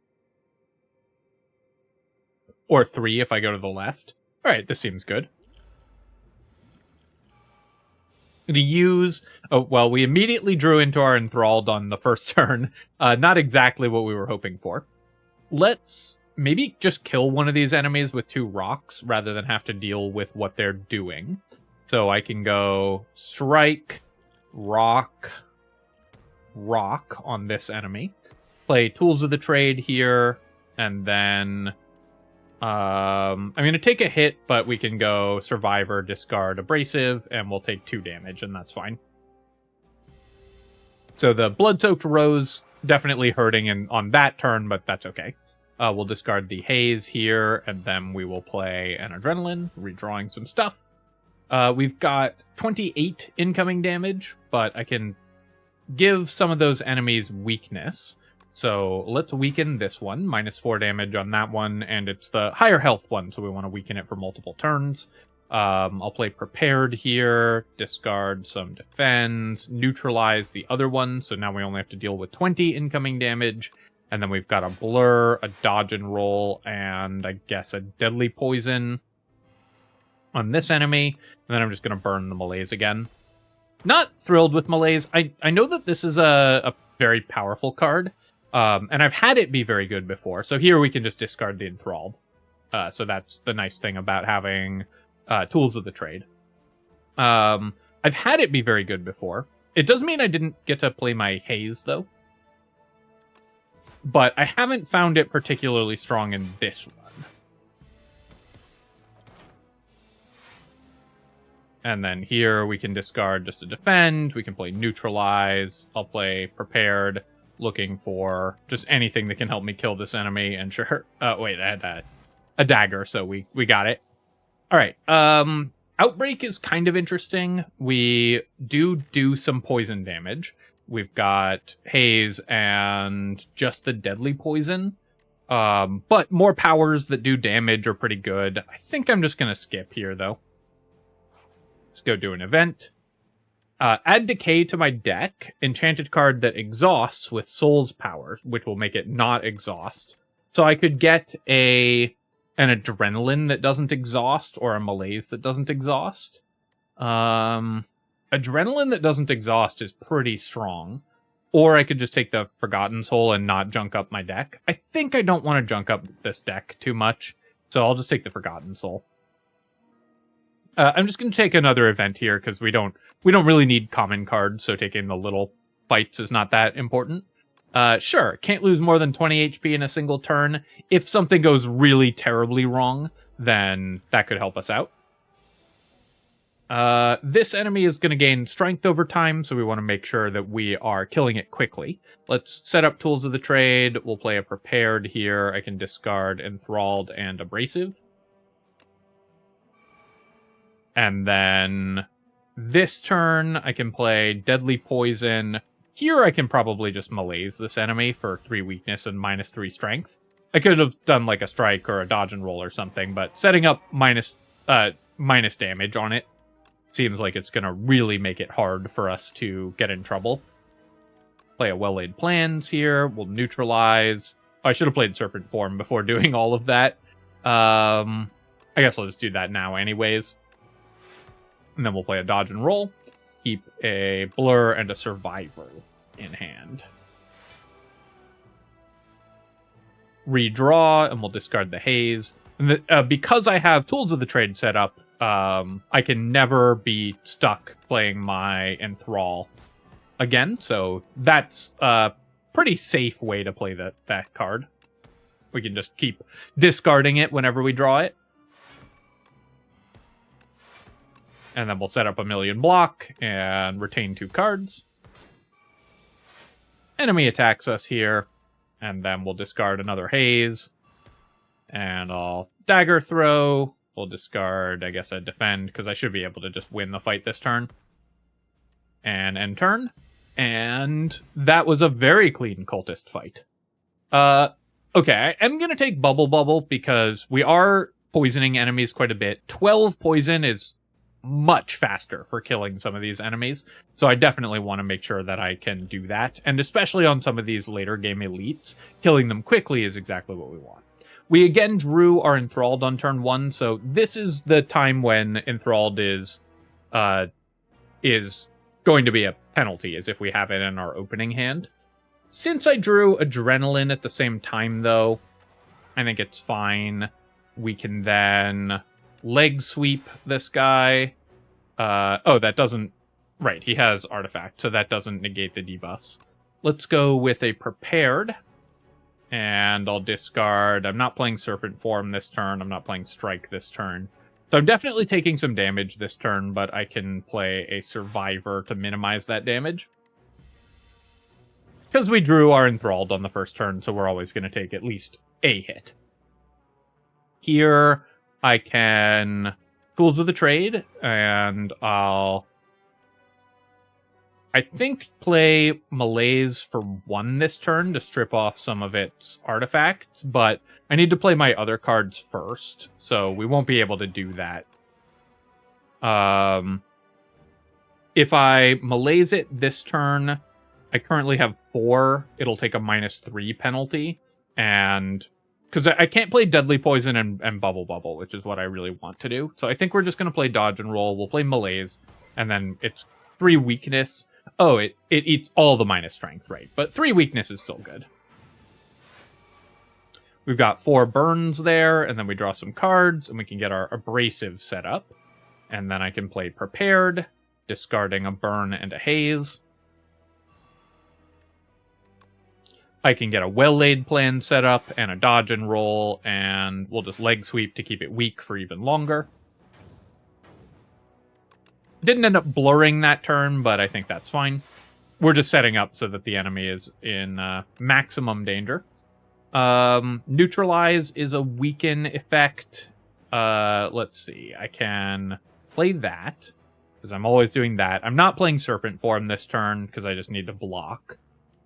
[SPEAKER 1] Or 3 if I go to the left. Alright, this seems good. to use... Oh, well, we immediately drew into our Enthralled on the first turn. Not exactly what we were hoping for. Let's maybe just kill one of these enemies with 2 rocks rather than have to deal with what they're doing. So I can go strike, rock, rock on this enemy. Play Tools of the Trade here, and then... I'm going to take a hit, but we can go Survivor, discard Abrasive, and we'll take 2 damage, and that's fine. So the Blood-Soaked Rose definitely hurting on that turn, but that's okay. We'll discard the Haze here, and then we will play an Adrenaline, redrawing some stuff. We've got 28 incoming damage, but I can give some of those enemies weakness. So let's weaken this one, -4 damage on that one, and it's the higher health one, so we want to weaken it for multiple turns. I'll play Prepared here, discard some Defends, neutralize the other one, so now we only have to deal with 20 incoming damage, and then we've got a Blur, a Dodge and Roll, and I guess a Deadly Poison on this enemy, and then I'm just going to burn the Malaise again. Not thrilled with Malaise. I know that this is a very powerful card, and I've had it be very good before. So here we can just discard the Enthralled. So that's the nice thing about having Tools of the Trade. I've had it be very good before. It does mean I didn't get to play my Haze, though. But I haven't found it particularly strong in this one. And then here we can discard just to defend. We can play Neutralize. I'll play Prepared, looking for just anything that can help me kill this enemy. And sure, wait, I had a dagger, so we got it. All right. Outbreak is kind of interesting. We do some poison damage. We've got Haze and just the Deadly Poison. But more powers that do damage are pretty good. I think I'm just going to skip here, though. Let's go do an event. Add Decay to my deck. Enchanted card that exhausts with Soul's Power, which will make it not exhaust. So I could get an Adrenaline that doesn't exhaust, or a Malaise that doesn't exhaust. Adrenaline that doesn't exhaust is pretty strong. Or I could just take the Forgotten Soul and not junk up my deck. I think I don't want to junk up this deck too much, so I'll just take the Forgotten Soul. I'm just going to take another event here, because we don't really need common cards, so taking the little bites is not that important. Sure, can't lose more than 20 HP in a single turn. If something goes really terribly wrong, then that could help us out. This enemy is going to gain strength over time, so we want to make sure that we are killing it quickly. Let's set up Tools of the Trade. We'll play a Prepared here. I can discard Enthralled and Abrasive. And then this turn, I can play Deadly Poison. Here, I can probably just Malaise this enemy for 3 weakness and -3 strength. I could have done like a strike or a dodge and roll or something, but setting up minus damage on it seems like it's going to really make it hard for us to get in trouble. Play a Well-Laid Plans here. We'll neutralize. Oh, I should have played Serpent Form before doing all of that. I guess I'll just do that now anyways. And then we'll play a dodge and roll. Keep a Blur and a Survivor in hand. Redraw, and we'll discard the Haze. And because I have Tools of the Trade set up, I can never be stuck playing my Enthrall again. So that's a pretty safe way to play that card. We can just keep discarding it whenever we draw it. And then we'll set up a million block and retain 2 cards. Enemy attacks us here. And then we'll discard another Haze. And I'll Dagger Throw. We'll discard, I guess, a Defend, because I should be able to just win the fight this turn. And end turn. And that was a very clean cultist fight. Okay, I am going to take Bubble because we are poisoning enemies quite a bit. 12 poison is much faster for killing some of these enemies, so I definitely want to make sure that I can do that, and especially on some of these later game elites, killing them quickly is exactly what we want. We again drew our Enthralled on turn 1, so this is the time when Enthralled is is going to be a penalty, as if we have it in our opening hand. Since I drew Adrenaline at the same time, though, I think it's fine. We can then leg sweep this guy. Oh, that doesn't... Right, he has Artifact, so that doesn't negate the debuffs. Let's go with a Prepared. And I'll discard... I'm not playing Serpent Form this turn. I'm not playing Strike this turn. So I'm definitely taking some damage this turn, but I can play a Survivor to minimize that damage. Because we drew our Enthralled on the first turn, so we're always going to take at least a hit. Here, I can Tools of the Trade, and I'll... I think play Malaise for 1 this turn to strip off some of its artifacts, but I need to play my other cards first, so we won't be able to do that. If I Malaise it this turn, I currently have 4. It'll take a -3 penalty, and... Because I can't play Deadly Poison and Bubble Bubble, which is what I really want to do. So I think we're just going to play Dodge and Roll. We'll play Malaise, and then it's 3 weakness. Oh, it eats all the minus strength, right? But 3 weakness is still good. We've got 4 burns there, and then we draw some cards, and we can get our Abrasive set up. And then I can play Prepared, discarding a burn and a haze. I can get a Well-Laid Plan set up, and a Dodge and Roll, and we'll just leg sweep to keep it weak for even longer. Didn't end up blurring that turn, but I think that's fine. We're just setting up so that the enemy is in maximum danger. Neutralize is a weaken effect. Let's see. I can play that, because I'm always doing that. I'm not playing Serpent Form this turn, because I just need to block.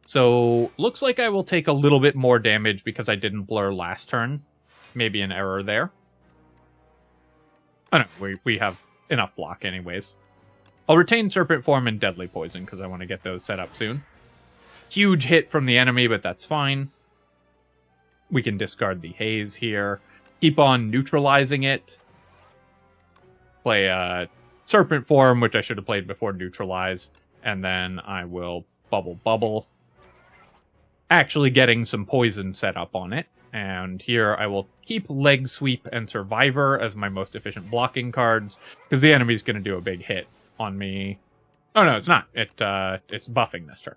[SPEAKER 1] So, looks like I will take a little bit more damage because I didn't blur last turn. Maybe an error there. Oh no, we have enough block anyways. I'll retain Serpent Form and Deadly Poison because I want to get those set up soon. Huge hit from the enemy, but that's fine. We can discard the Haze here. Keep on neutralizing it. Play Serpent Form, which I should have played before Neutralize. And then I will Bubble Bubble. Actually getting some poison set up on it. And here I will keep Leg Sweep and Survivor as my most efficient blocking cards, because the enemy's going to do a big hit on me. Oh no, it's not. It's buffing this turn.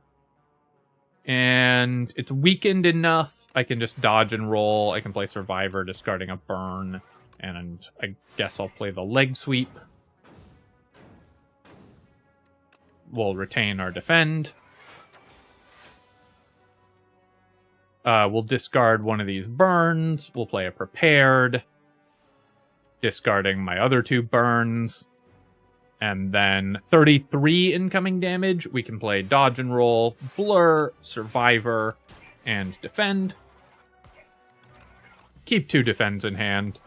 [SPEAKER 1] And it's weakened enough. I can just dodge and roll. I can play Survivor, discarding a burn. And I guess I'll play the Leg Sweep. We'll retain our defend. We'll discard one of these burns. We'll play a Prepared. Discarding my other 2 burns. And then 33 incoming damage. We can play Dodge and Roll, Blur, Survivor, and Defend. Keep 2 defends in hand.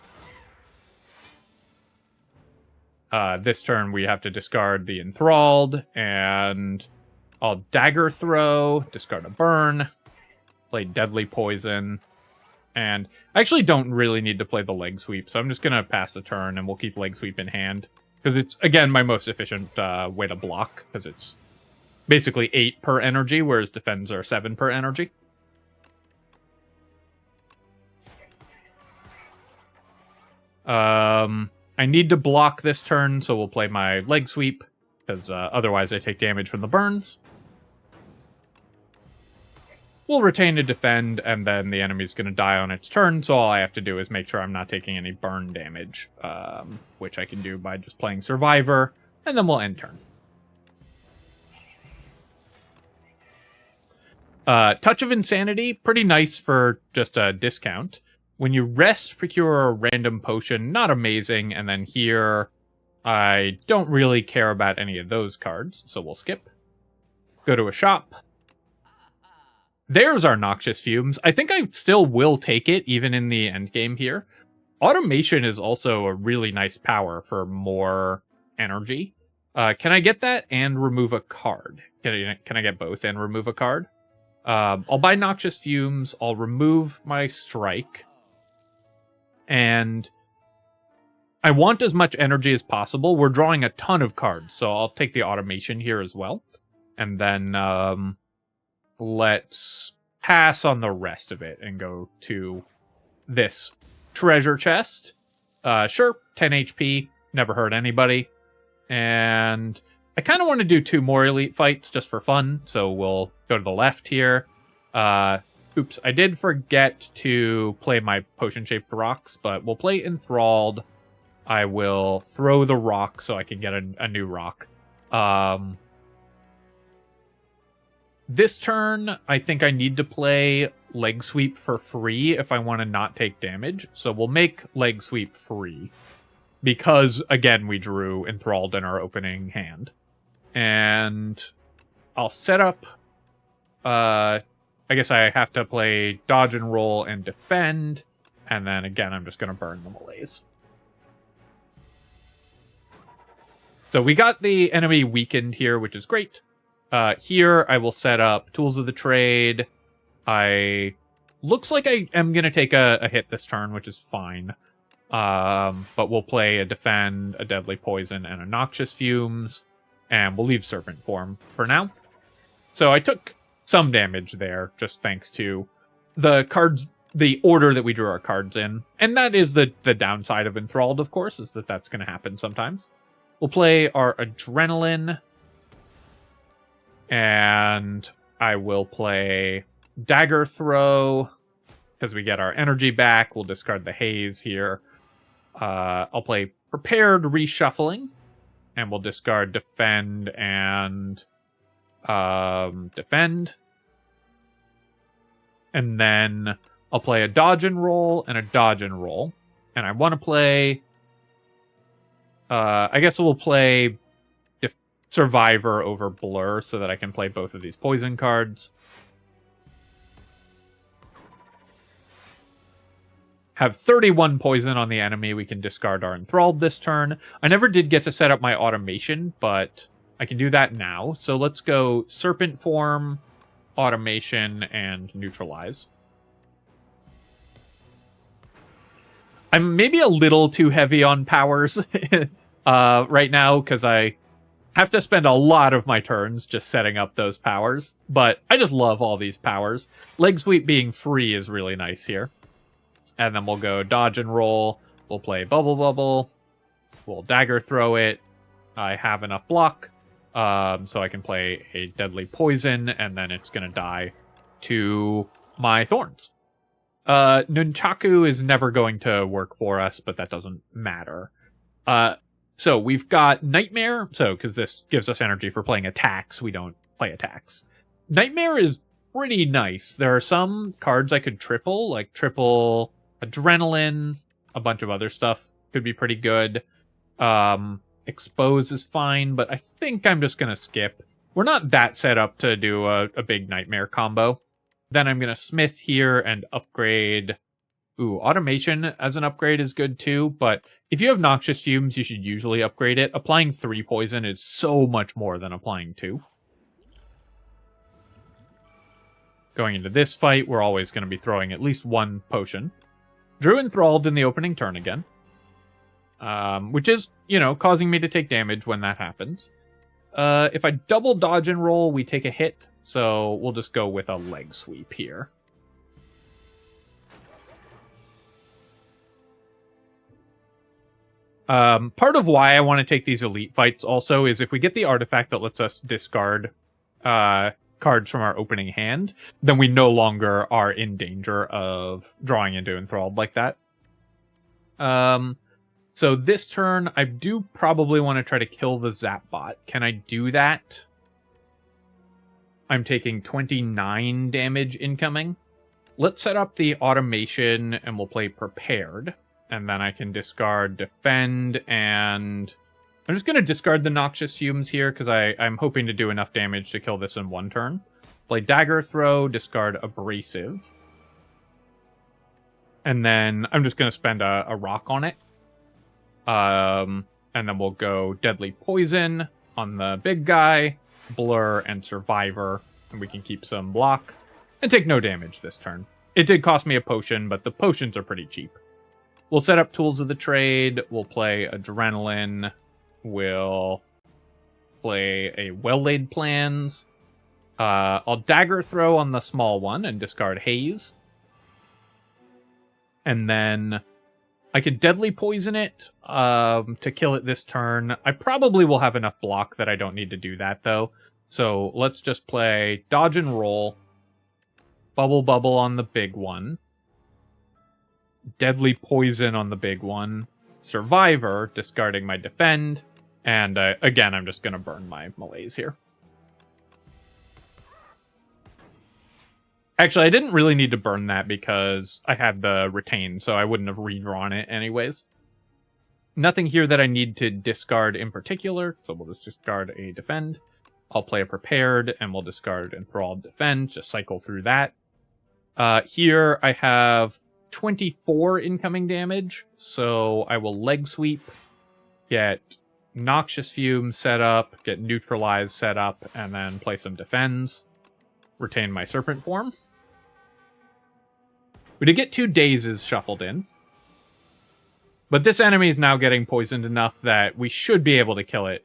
[SPEAKER 1] This turn we have to discard the Enthralled, and I'll Dagger Throw, discard a burn, play Deadly Poison, and I actually don't really need to play the Leg Sweep, so I'm just going to pass the turn, and we'll keep Leg Sweep in hand, because it's, again, my most efficient way to block, because it's basically 8 per energy, whereas defends are 7 per energy. I need to block this turn, so we'll play my Leg Sweep, because otherwise I take damage from the burns. We'll retain to defend, and then the enemy's going to die on its turn, so all I have to do is make sure I'm not taking any burn damage, which I can do by just playing Survivor, and then we'll end turn. Touch of Insanity, pretty nice for just a discount. When you rest, procure a random potion, not amazing, and then here, I don't really care about any of those cards, so we'll skip. Go to a shop. There's our Noxious Fumes. I think I still will take it, even in the endgame here. Automation is also a really nice power for more energy. Can I get that and remove a card? Can I get both and remove a card? I'll buy Noxious Fumes. I'll remove my Strike. And I want as much energy as possible. We're drawing a ton of cards, so I'll take the automation here as well. And then let's pass on the rest of it and go to this treasure chest. Sure, 10 HP, never hurt anybody. And I kind of want to do 2 more elite fights just for fun, so we'll go to the left here. Oops, I did forget to play my potion-shaped rocks, but we'll play Enthralled. I will throw the rock so I can get a new rock. This turn, I think I need to play Leg Sweep for free if I want to not take damage. So we'll make Leg Sweep free. Because, again, we drew Enthralled in our opening hand. And I'll set up... I guess I have to play Dodge and Roll and Defend. And then, again, I'm just going to burn the Malaise. So we got the enemy weakened here, which is great. Here, I will set up Tools of the Trade. Looks like I am going to take a hit this turn, which is fine. But we'll play a Defend, a Deadly Poison, and a Noxious Fumes. And we'll leave Serpent Form for now. So I took some damage there, just thanks to the cards, the order that we drew our cards in. And that is the downside of Enthralled, of course, is that that's going to happen sometimes. We'll play our Adrenaline. And I will play Dagger Throw, because we get our energy back. We'll discard the Haze here. I'll play Prepared Reshuffling, and we'll discard Defend and Defend. And then I'll play a Dodge and Roll and a Dodge and Roll. And I want to play... I guess we'll play Survivor over Blur so that I can play both of these poison cards. Have 31 poison on the enemy. We can discard our Enthralled this turn. I never did get to set up my automation, but I can do that now. So let's go Serpent Form, Automation, and Neutralize. I'm maybe a little too heavy on powers right now, because I have to spend a lot of my turns just setting up those powers. But I just love all these powers. Leg Sweep being free is really nice here. And then we'll go Dodge and Roll. We'll play Bubble Bubble. We'll Dagger Throw it. I have enough block, so I can play a Deadly Poison, and then it's going to die to my Thorns. Nunchaku is never going to work for us, but that doesn't matter. So we've got Nightmare. So, because this gives us energy for playing attacks, we don't play attacks. Nightmare is pretty nice. There are some cards I could triple, like triple Adrenaline, a bunch of other stuff could be pretty good. Expose is fine, but I think I'm just going to skip. We're not that set up to do a big Nightmare combo. Then I'm going to Smith here and upgrade... Ooh, Automation as an upgrade is good too, but if you have Noxious Fumes, you should usually upgrade it. Applying 3 poison is so much more than applying 2. Going into this fight, we're always going to be throwing at least 1 potion. Drew Enthralled in the opening turn again. Which is, you know, causing me to take damage when that happens. If I double Dodge and Roll, we take a hit, so we'll just go with a Leg Sweep here. Part of why I want to take these elite fights also is if we get the artifact that lets us discard cards from our opening hand, then we no longer are in danger of drawing into Enthralled like that. So this turn, I do probably want to try to kill the Zap Bot. Can I do that? I'm taking 29 damage incoming. Let's set up the automation and we'll play Prepared. And then I can discard Defend, and I'm just going to discard the Noxious Fumes here because I'm hoping to do enough damage to kill this in 1 turn. Play Dagger Throw, discard Abrasive. And then I'm just going to spend a rock on it. And then we'll go Deadly Poison on the big guy, Blur, and Survivor. And we can keep some block and take no damage this turn. It did cost me a potion, but the potions are pretty cheap. we'll set up Tools of the Trade, we'll play Adrenaline, we'll play a Well-Laid Plans. I'll Dagger Throw on the small one and discard Haze. And then I could Deadly Poison it to kill it this turn. I probably will have enough block that I don't need to do that, though. So let's just play Dodge and Roll, Bubble Bubble on the big one, Deadly Poison on the big one, Survivor, discarding my Defend, and again, I'm just going to burn my Malaise here. Actually, I didn't really need to burn that because I had the Retain, so I wouldn't have redrawn it anyways. Nothing here that I need to discard in particular, so we'll just discard a Defend. I'll play a Prepared, and we'll discard Enthralled, Defend, just cycle through that. Here I have 24 incoming damage, so I will Leg Sweep, get Noxious Fume set up, get Neutralize set up, and then play some Defends. Retain my Serpent form. We did get 2 Dazes shuffled in. But this enemy is now getting poisoned enough that we should be able to kill it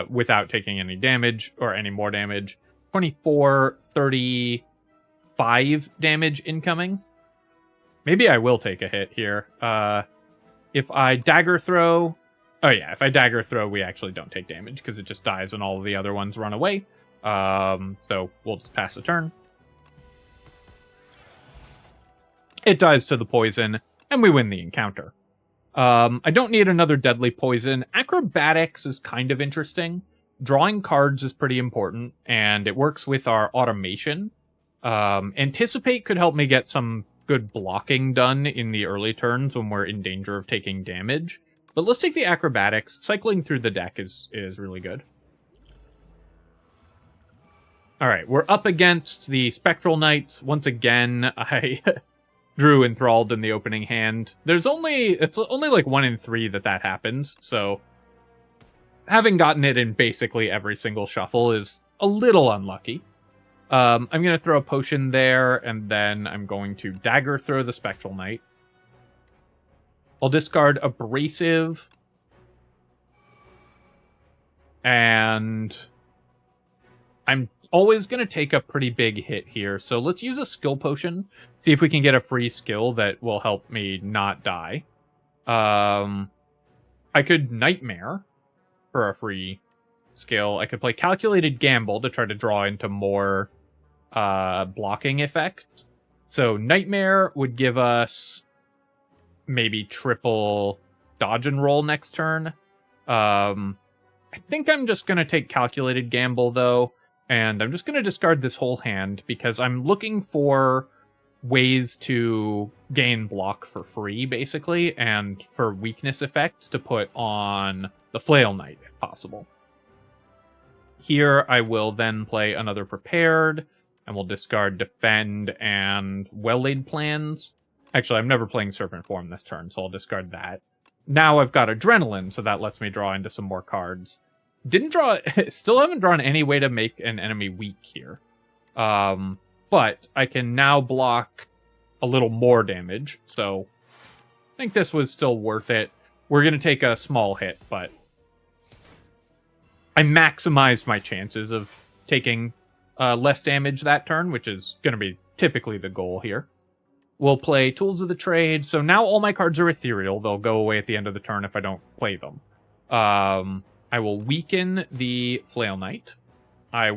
[SPEAKER 1] without taking any damage, or any more damage. 24, 35 damage incoming. Maybe I will take a hit here. If I Dagger Throw... Oh yeah, if I Dagger Throw, we actually don't take damage, because it just dies when all of the other ones run away. So we'll just pass the turn. It dies to the poison, and we win the encounter. I don't need another Deadly Poison. Acrobatics is kind of interesting. Drawing cards is pretty important, and it works with our automation. Anticipate could help me get some good blocking done in the early turns when we're in danger of taking damage. But let's take the Acrobatics. Cycling through the deck is really good. Alright, we're up against the Spectral Knights. Once again, I drew Enthralled in the opening hand. It's only like 1 in 3 that happens, so having gotten it in basically every single shuffle is a little unlucky. I'm going to throw a potion there, and then I'm going to Dagger Throw the Spectral Knight. I'll discard Abrasive, and I'm always going to take a pretty big hit here, so let's use a skill potion, see if we can get a free skill that will help me not die. I could Nightmare for a free skill. I could play Calculated Gamble to try to draw into more blocking effects. So Nightmare would give us maybe triple Dodge and Roll next turn. I think I'm just going to take Calculated Gamble, though. And I'm just going to discard this whole hand because I'm looking for ways to gain block for free, basically, and for weakness effects to put on the Flail Knight, if possible. Here, I will then play another Prepared, and we'll discard Defend and Well-Laid Plans. Actually, I'm never playing Serpent Form this turn, so I'll discard that. Now I've got Adrenaline, so that lets me draw into some more cards. Still haven't drawn any way to make an enemy weak here. But I can now block a little more damage, so I think this was still worth it. We're going to take a small hit, but I maximized my chances of taking less damage that turn, which is going to be typically the goal here. We'll play Tools of the Trade, so now all my cards are ethereal. They'll go away at the end of the turn if I don't play them. I will weaken the Flail Knight. I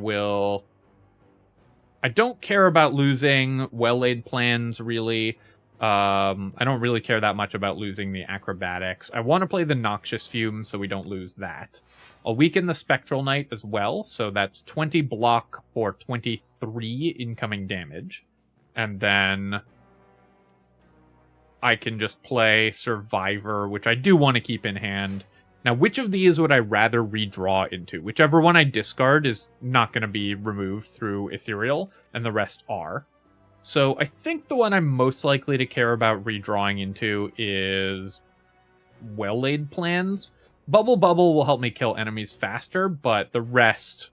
[SPEAKER 1] don't care about losing Well-Laid Plans, really. I don't really care that much about losing the Acrobatics. I want to play the Noxious Fume, so we don't lose that. I'll weaken the Spectral Knight as well, so that's 20 block for 23 incoming damage. And then I can just play Survivor, which I do want to keep in hand. Now, which of these would I rather redraw into? Whichever one I discard is not going to be removed through Ethereal, and the rest are. So I think the one I'm most likely to care about redrawing into is Well-Laid Plans. Bubble Bubble will help me kill enemies faster, but the rest...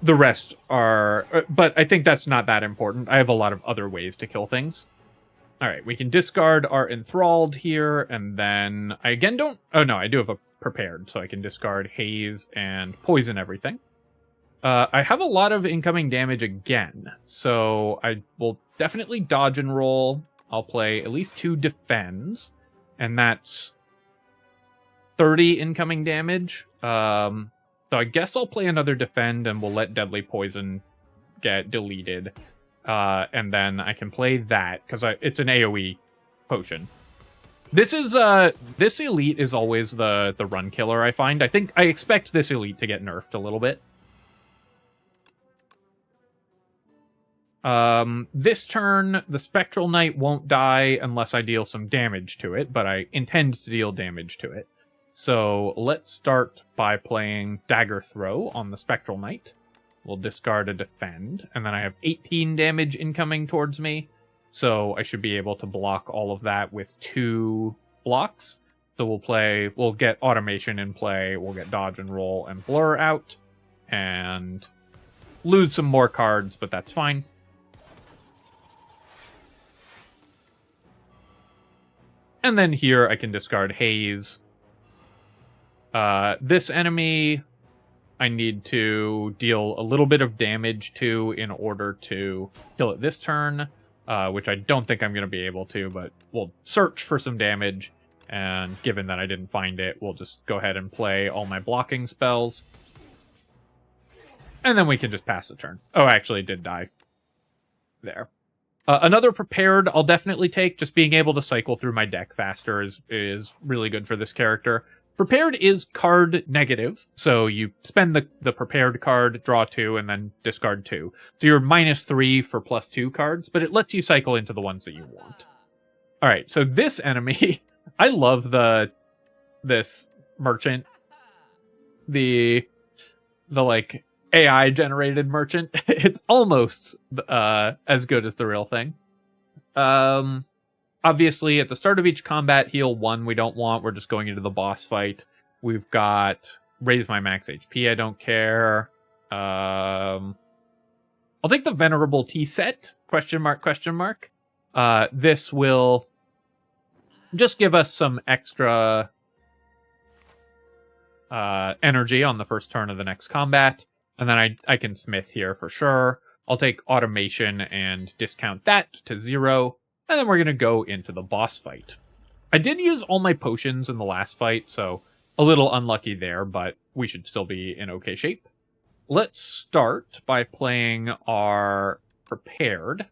[SPEAKER 1] the rest are... but I think that's not that important. I have a lot of other ways to kill things. Alright, we can discard our Enthralled here, and then... I again don't... Oh no, I do have a Prepared, so I can discard Haze and poison everything. I have a lot of incoming damage again, so I will definitely dodge and roll. I'll play at least 2 defends, and that's 30 incoming damage. So I guess I'll play another defend, and we'll let Deadly Poison get deleted. And then I can play that, because it's an AoE potion. This elite is always the run killer, I find. I expect this elite to get nerfed a little bit. This turn, the Spectral Knight won't die unless I deal some damage to it, but I intend to deal damage to it. So let's start by playing Dagger Throw on the Spectral Knight. We'll discard a defend, and then I have 18 damage incoming towards me, so I should be able to block all of that with 2 blocks. So we'll get Automation in play, we'll get Dodge and Roll and Blur out, and lose some more cards, but that's fine. And then here I can discard Haze. This enemy I need to deal a little bit of damage to in order to kill it this turn, which I don't think I'm going to be able to, but we'll search for some damage, and given that I didn't find it, we'll just go ahead and play all my blocking spells. And then we can just pass the turn. Oh, actually it did die. There. Another Prepared I'll definitely take. Just being able to cycle through my deck faster is really good for this character. Prepared is card negative, so you spend the Prepared card, draw 2, and then discard 2. So you're -3 for +2 cards, but it lets you cycle into the ones that you want. Alright, so this enemy, I love this merchant. The like, AI-generated merchant. It's almost as good as the real thing. Obviously, at the start of each combat, heal 1 we don't want. We're just going into the boss fight. We've got raise my max HP, I don't care. I'll take the Venerable Tea Set, question mark. This will just give us some extra energy on the first turn of the next combat. And then I can smith here for sure. I'll take Automation and discount that to 0. And then we're going to go into the boss fight. I did use all my potions in the last fight, so a little unlucky there, but we should still be in okay shape. Let's start by playing our Prepared.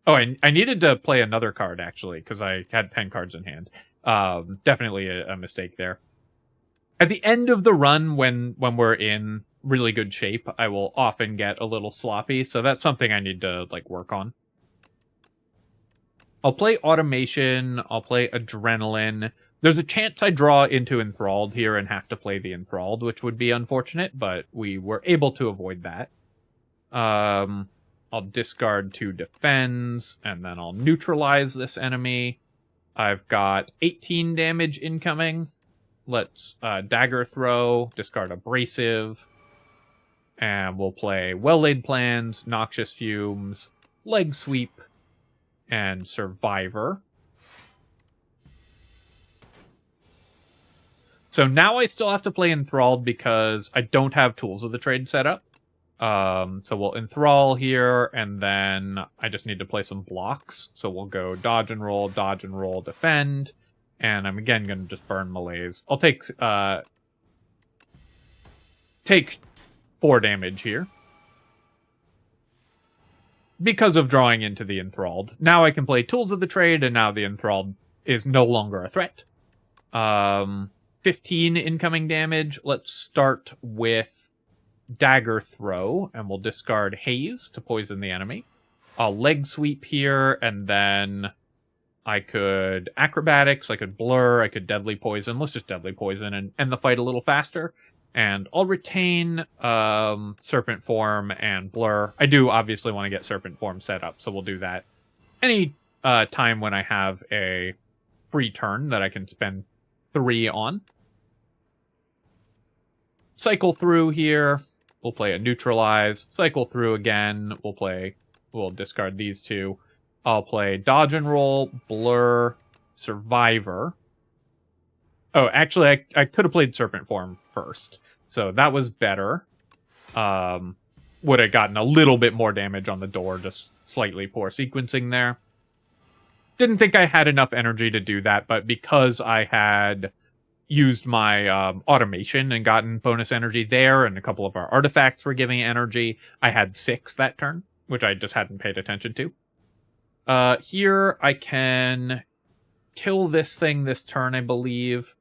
[SPEAKER 1] Oh, I needed to play another card, actually, because I had 10 cards in hand. Definitely a mistake there. At the end of the run, when we're in really good shape, I will often get a little sloppy, so that's something I need to work on. I'll play Automation, I'll play Adrenaline. There's a chance I draw into Enthralled here and have to play the Enthralled, which would be unfortunate, but we were able to avoid that. I'll discard 2 defends, and then I'll neutralize this enemy. I've got 18 damage incoming. Let's Dagger Throw, discard Abrasive, and we'll play Well-Laid Plans, Noxious Fumes, Leg Sweep, and Survivor. So now I still have to play Enthralled because I don't have Tools of the Trade set up. So we'll Enthrall here, and then I just need to play some blocks. So we'll go Dodge and Roll, Defend, and I'm again going to just burn Malaise. I'll take 4 damage here, because of drawing into the Enthralled. Now I can play Tools of the Trade, and now the Enthralled is no longer a threat. 15 incoming damage. Let's start with Dagger Throw, and we'll discard Haze to poison the enemy. I'll Leg Sweep here, and then I could Acrobatics, I could Blur, I could Deadly Poison. Let's just Deadly Poison and end the fight a little faster. And I'll retain Serpent Form and Blur. I do obviously want to get Serpent Form set up, so we'll do that any time when I have a free turn that I can spend 3 on. Cycle through here. We'll play a neutralize, cycle through again. We'll discard these two. I'll play dodge and roll, blur, survivor. Oh, actually, I could have played serpent form first. So that was better. Would have gotten a little bit more damage on the door, just slightly poor sequencing there. Didn't think I had enough energy to do that, but because I had used my automation and gotten bonus energy there, and a couple of our artifacts were giving energy, I had 6 that turn, which I just hadn't paid attention to. Here I can kill this thing this turn, I believe.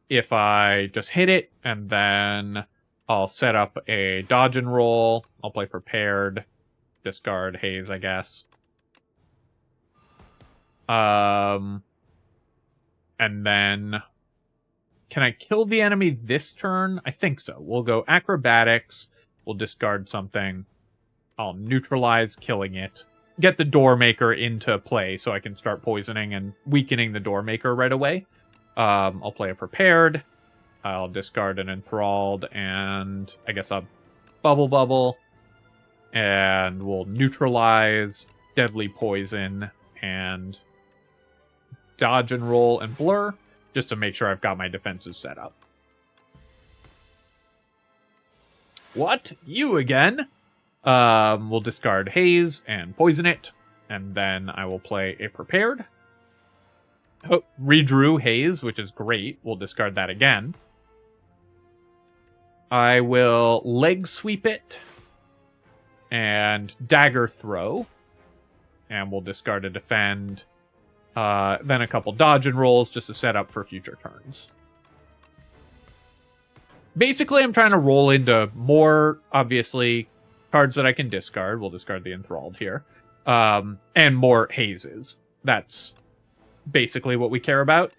[SPEAKER 1] If I just hit it, and then I'll set up a dodge and roll. I'll play prepared, discard haze, I guess. And then, can I kill the enemy this turn? I think so. We'll go acrobatics. We'll discard something. I'll neutralize killing it. Get the Doormaker into play so I can start poisoning and weakening the Doormaker right away. I'll play a prepared. I'll discard an enthralled and I guess a bubble. And we'll neutralize deadly poison and dodge and roll and blur, just to make sure I've got my defenses set up. What? You again? We'll discard haze and poison it, and then I will play a prepared. Oh, redrew haze, which is great. We'll discard that again. I will leg sweep it and dagger throw, and we'll discard a defend. Then a couple dodge and rolls just to set up for future turns. Basically, I'm trying to roll into more, obviously, cards that I can discard. We'll discard the enthralled here. And more hazes. That's basically what we care about.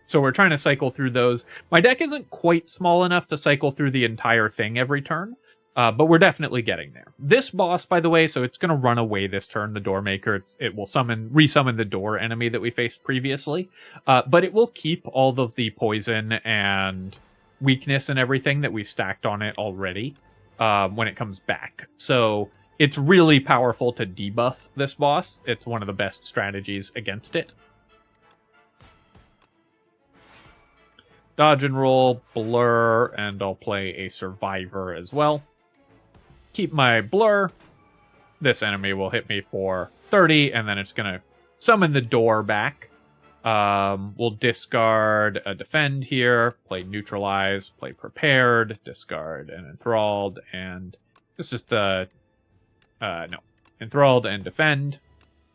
[SPEAKER 1] So we're trying to cycle through those. My deck isn't quite small enough to cycle through the entire thing every turn. But we're definitely getting there. This boss, by the way, so it's going to run away this turn, the Doormaker. It will resummon the door enemy that we faced previously. But it will keep all of the poison and weakness and everything that we stacked on it already when it comes back. So it's really powerful to debuff this boss. It's one of the best strategies against it. Dodge and roll, blur, and I'll play a survivor as well. Keep my blur. This enemy will hit me for 30, and then it's going to summon the door back. We'll discard a defend here, play neutralize, play prepared, discard an enthralled, and this is the... enthralled and defend.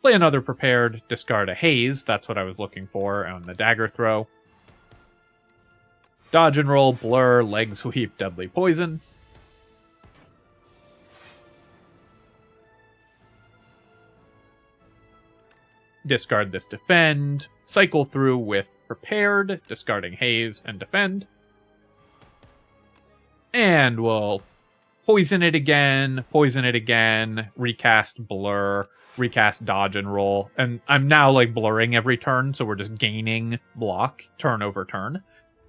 [SPEAKER 1] Play another prepared, discard a haze, that's what I was looking for on the dagger throw. Dodge and roll, blur, leg sweep, deadly poison. Discard this defend, cycle through with prepared, discarding haze and defend. And we'll poison it again, recast blur, recast dodge and roll. And I'm now like blurring every turn, so we're just gaining block turn over turn.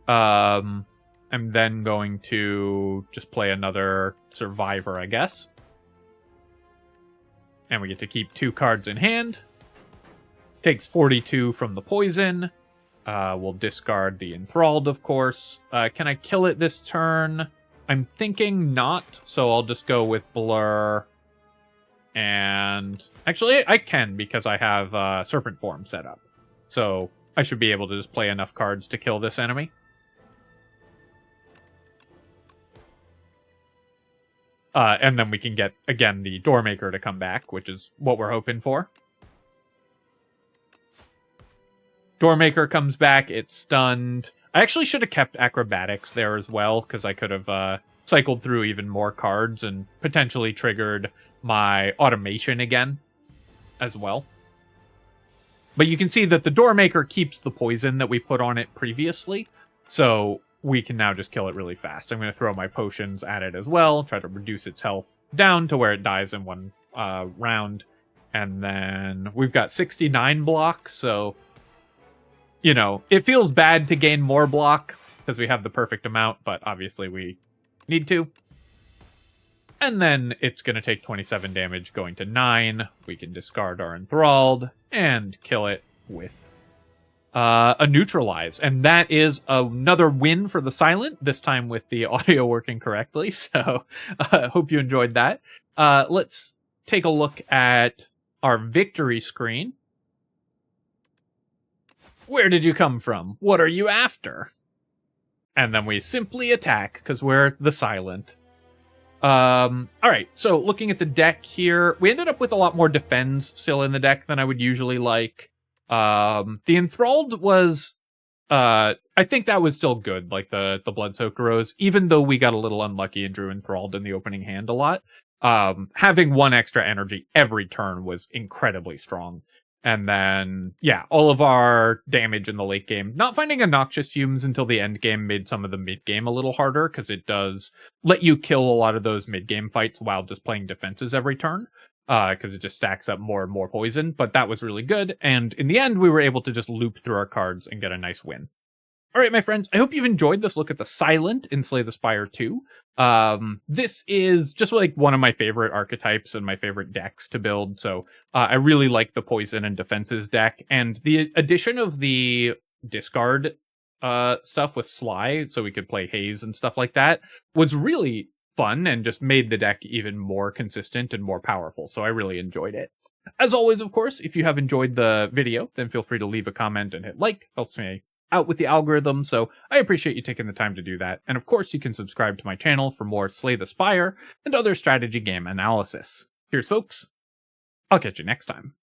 [SPEAKER 1] I'm then going to just play another survivor, I guess. And we get to keep 2 cards in hand. Takes 42 from the poison. We'll discard the enthralled, of course. Can I kill it this turn? I'm thinking not, so I'll just go with blur. And actually, I can because I have serpent form set up. So I should be able to just play enough cards to kill this enemy. And then we can get, again, the Doormaker to come back, which is what we're hoping for. Doormaker comes back, it's stunned. I actually should have kept acrobatics there as well, because I could have cycled through even more cards and potentially triggered my automation again as well. But you can see that the Doormaker keeps the poison that we put on it previously, so we can now just kill it really fast. I'm going to throw my potions at it as well, try to reduce its health down to where it dies in one round. And then we've got 69 blocks, so... You know, it feels bad to gain more block, because we have the perfect amount, but obviously we need to. And then it's going to take 27 damage going to 9. We can discard our Enthralled and kill it with a Neutralize. And that is another win for the Silent, this time with the audio working correctly. So hope you enjoyed that. Let's take a look at our victory screen. Where did you come from? What are you after? And then we simply attack because we're the Silent. Alright, so looking at the deck here, we ended up with a lot more defends still in the deck than I would usually like. The Enthralled was, I think that was still good, like the Blood-Soaked Rose, even though we got a little unlucky and drew Enthralled in the opening hand a lot. Having 1 extra energy every turn was incredibly strong. And then, yeah, all of our damage in the late game. Not finding a Noxious Fumes until the end game made some of the mid game a little harder, because it does let you kill a lot of those mid game fights while just playing defenses every turn, because it just stacks up more and more poison. But that was really good, and in the end, we were able to just loop through our cards and get a nice win. All right, my friends, I hope you've enjoyed this look at the Silent in Slay the Spire 2. This is just like one of my favorite archetypes and my favorite decks to build, so I really like the poison and defenses deck, and the addition of the discard stuff with Sly, so we could play Haze and stuff like that, was really fun and just made the deck even more consistent and more powerful, so I really enjoyed it. As always, of course, if you have enjoyed the video, then feel free to leave a comment and hit like. Helps me out with the algorithm, so I appreciate you taking the time to do that. And of course, you can subscribe to my channel for more Slay the Spire and other strategy game analysis. Cheers, folks. I'll catch you next time.